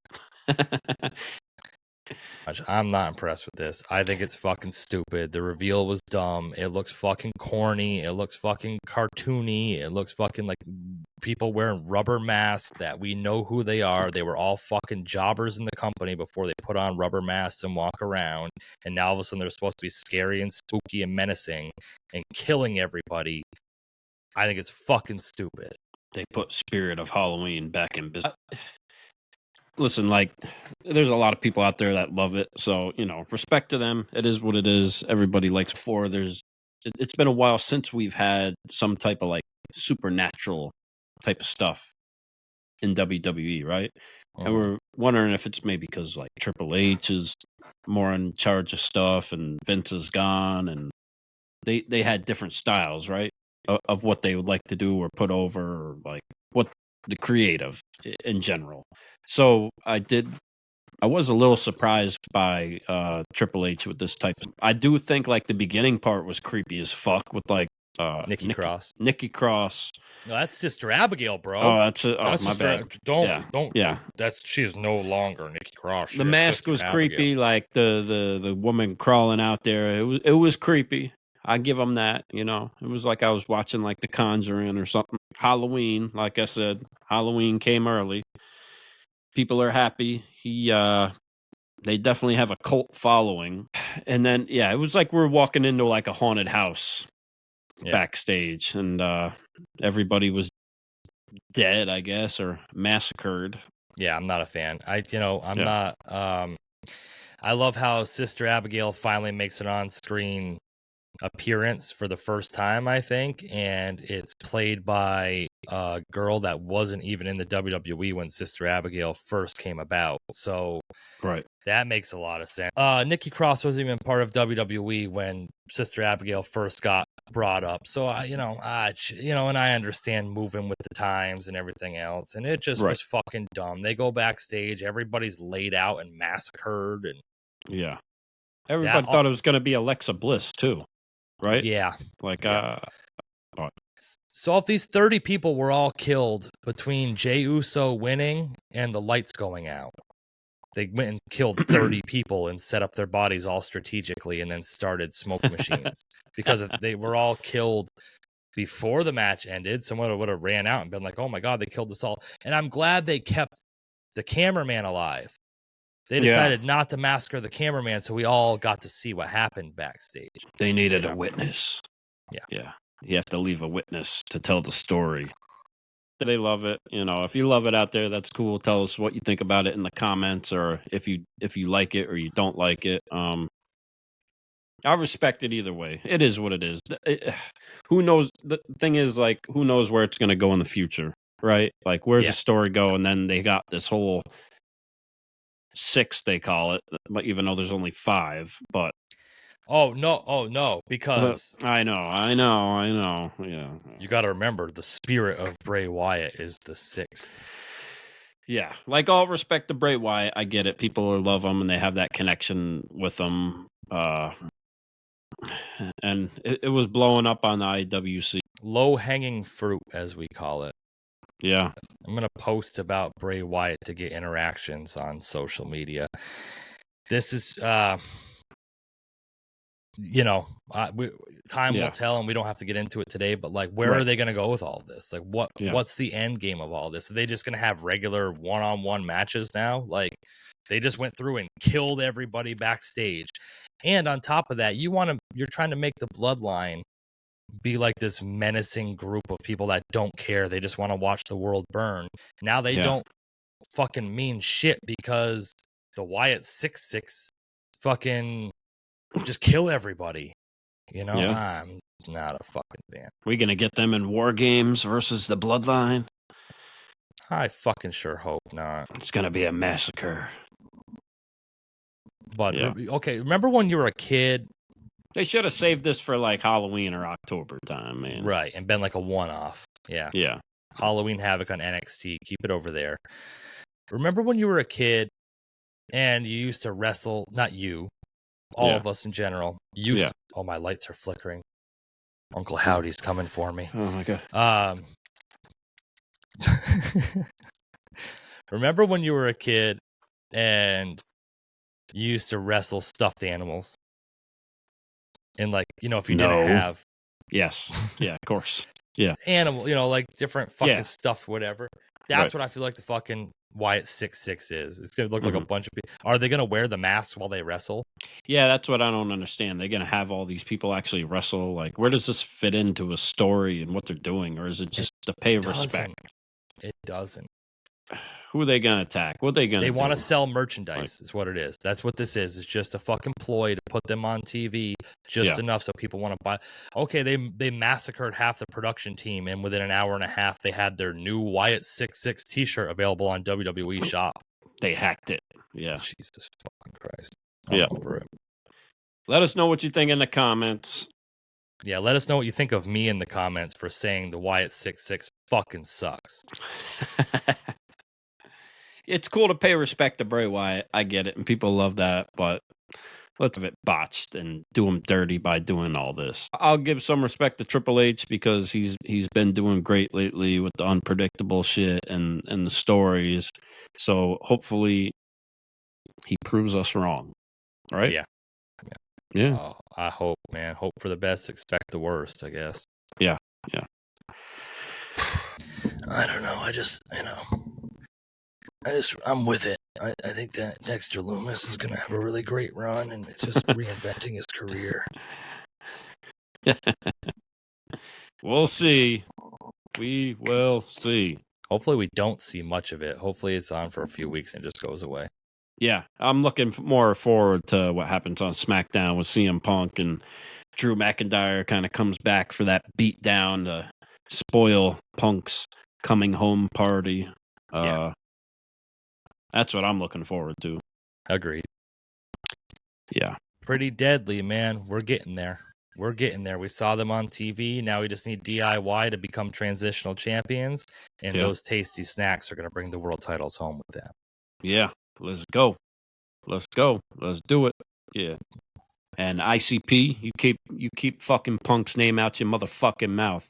I'm not impressed with this. I think it's fucking stupid. The reveal was dumb. It looks fucking corny. It looks fucking cartoony. It looks fucking like people wearing rubber masks that we know who they are. They were all fucking jobbers in the company before they put on rubber masks and walk around. And now all of a sudden they're supposed to be scary and spooky and menacing and killing everybody. I think it's fucking stupid. They put Spirit of Halloween back in business. Listen, like, there's a lot of people out there that love it, so respect to them. It is what it is. Everybody likes before. It's been a while since we've had some type of like supernatural type of stuff in WWE, right? And we're wondering if it's maybe because like Triple H is more in charge of stuff, and Vince is gone, and they had different styles, right, of what they would like to do or put over, or like what the creative in general. So I was a little surprised by Triple H with this type. I do think like the beginning part was creepy as fuck with like Nikki Cross. Nikki Cross. No, that's Sister Abigail, bro. Oh, that's it. Oh, That's my Sister, bad. Don't. Yeah. She is no longer Nikki Cross. The mask was creepy, like the woman crawling out there. It was creepy. I give them that. It was like I was watching like The Conjuring or something. Halloween, like I said, Halloween came early. People are happy. They definitely have a cult following. And then, yeah, it was like we're walking into like a haunted house backstage, and everybody was dead, I guess, or massacred. Yeah, I'm not a fan. Not. I love how Sister Abigail finally makes an on-screen appearance for the first time, I think, and it's played by a girl that wasn't even in the WWE when Sister Abigail first came about. So right, that makes a lot of sense. Nikki Cross wasn't even part of WWE when Sister Abigail first got brought up. So and I understand moving with the times and everything else, and it just was fucking dumb. They go backstage, everybody's laid out and massacred, and everybody thought it was going to be Alexa Bliss too. Right? Yeah. So if these 30 people were all killed between Jey Uso winning and the lights going out, they went and killed 30 people and set up their bodies all strategically and then started smoke machines. Because if they were all killed before the match ended, someone would have ran out and been like, oh my God, they killed us all. And I'm glad they kept the cameraman alive. They decided not to massacre the cameraman, so we all got to see what happened backstage. They needed a witness. Yeah. You have to leave a witness to tell the story. They love it. If you love it out there, that's cool. Tell us what you think about it in the comments, or if you like it or you don't like it. I respect it either way. It is what it is. Who knows? The thing is, like, who knows where it's going to go in the future, right? Like, where's the story go? And then they got this whole 6, they call it, but even though there's only 5, but because I know, yeah. You got to remember, the spirit of Bray Wyatt is the 6th. Yeah, like, all respect to Bray Wyatt, I get it. People love him and they have that connection with him. And it was blowing up on the IWC. Low hanging fruit, as we call it. Yeah. I'm going to post about Bray Wyatt to get interactions on social media. This is, time will tell, and we don't have to get into it today, but like, where are they going to go with all this? Like, what's the end game of all this? Are they just going to have regular one-on-one matches now? Like, they just went through and killed everybody backstage. And on top of that, you're trying to make the Bloodline be like this menacing group of people that don't care. They just want to watch the world burn. Now they don't fucking mean shit because the Wyatt 6-6 fucking just kill everybody. I'm not a fucking fan. We gonna get them in War Games versus the Bloodline? I fucking sure hope not. It's gonna be a massacre. But okay, remember when you were a kid? They should have saved this for like Halloween or October time, man. Right, and been like a one-off. Yeah. Yeah. Halloween Havoc on NXT. Keep it over there. Remember when you were a kid and you used to wrestle? Not you. All of us in general. Oh, my lights are flickering. Uncle Howdy's coming for me. Oh, my God. Remember when you were a kid and You used to wrestle stuffed animals. And like, if you No. didn't have Yes. Yeah, of course. Yeah. animal, like different fucking Yeah. stuff, whatever. That's Right. what I feel like the fucking Wyatt 6 is. It's gonna look like a Mhm. bunch of people. Are they gonna wear the masks while they wrestle? Yeah, that's what I don't understand. They're gonna have all these people actually wrestle. Like, where does this fit into a story and what they're doing, or is it just to pay respect? It doesn't. Who are they gonna attack? What are they gonna They do? want to sell merchandise, is what it is. That's what this is. It's just a fucking ploy to put them on TV just enough so people want to buy. Okay, they massacred half the production team, and within an hour and a half, they had their new Wyatt 6 T-shirt available on WWE Shop. They hacked it. Yeah. Jesus fucking Christ. Yeah. I'm over it. Let us know what you think in the comments. Yeah, let us know what you think of me in the comments for saying the Wyatt 6 fucking sucks. It's cool to pay respect to Bray Wyatt. I get it, and people love that, but let's have it botched and do him dirty by doing all this. I'll give some respect to Triple H because he's been doing great lately with the unpredictable shit and the stories. So hopefully he proves us wrong. Right? Yeah. Oh, I hope, man. Hope for the best, expect the worst, I guess. Yeah. I don't know. I'm with it. I think that Dexter Lumis is going to have a really great run, and it's just reinventing his career. We'll see. We will see. Hopefully we don't see much of it. Hopefully it's on for a few weeks and just goes away. Yeah, I'm looking more forward to what happens on SmackDown with CM Punk and Drew McIntyre kind of comes back for that beatdown to spoil Punk's coming home party. That's what I'm looking forward to. Agreed. Yeah. Pretty deadly, man. We're getting there. We saw them on TV. Now we just need DIY to become transitional champions. And those tasty snacks are going to bring the world titles home with that. Yeah. Let's go. Let's do it. Yeah. And ICP, you keep fucking Punk's name out your motherfucking mouth.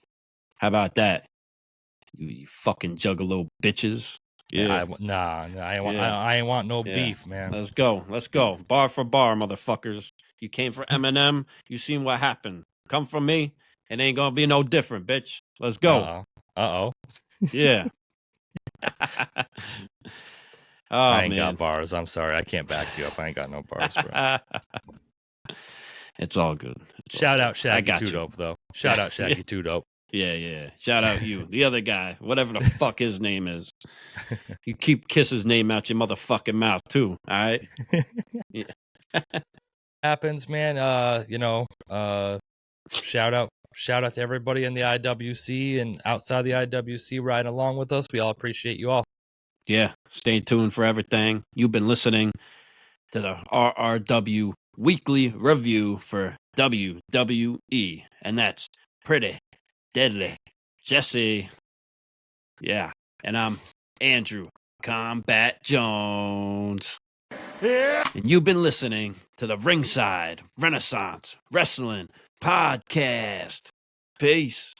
How about that? You fucking juggalo bitches. Yeah. I ain't want no beef, man. Let's go. Bar for bar, motherfuckers. You came for Eminem. You seen what happened. Come from me. It ain't gonna be no different, bitch. Let's go. Uh-oh. Yeah. I ain't got bars. I'm sorry. I can't back you up. I ain't got no bars, bro. It's all good. Shout out Shaggy Two Dope, though. Shout out Shaggy Two Dope. Yeah. Shout out you. The other guy, whatever the fuck his name is. You keep his name out your motherfucking mouth, too. All right? Yeah. Happens, man. Shout out to everybody in the IWC and outside the IWC riding along with us. We all appreciate you all. Yeah. Stay tuned for everything. You've been listening to the RRW Weekly Review for WWE. And that's pretty deadly Jesse. Yeah. And I'm Andrew Combat Jones. Yeah. And you've been listening to the Ringside Renaissance Wrestling Podcast. Peace.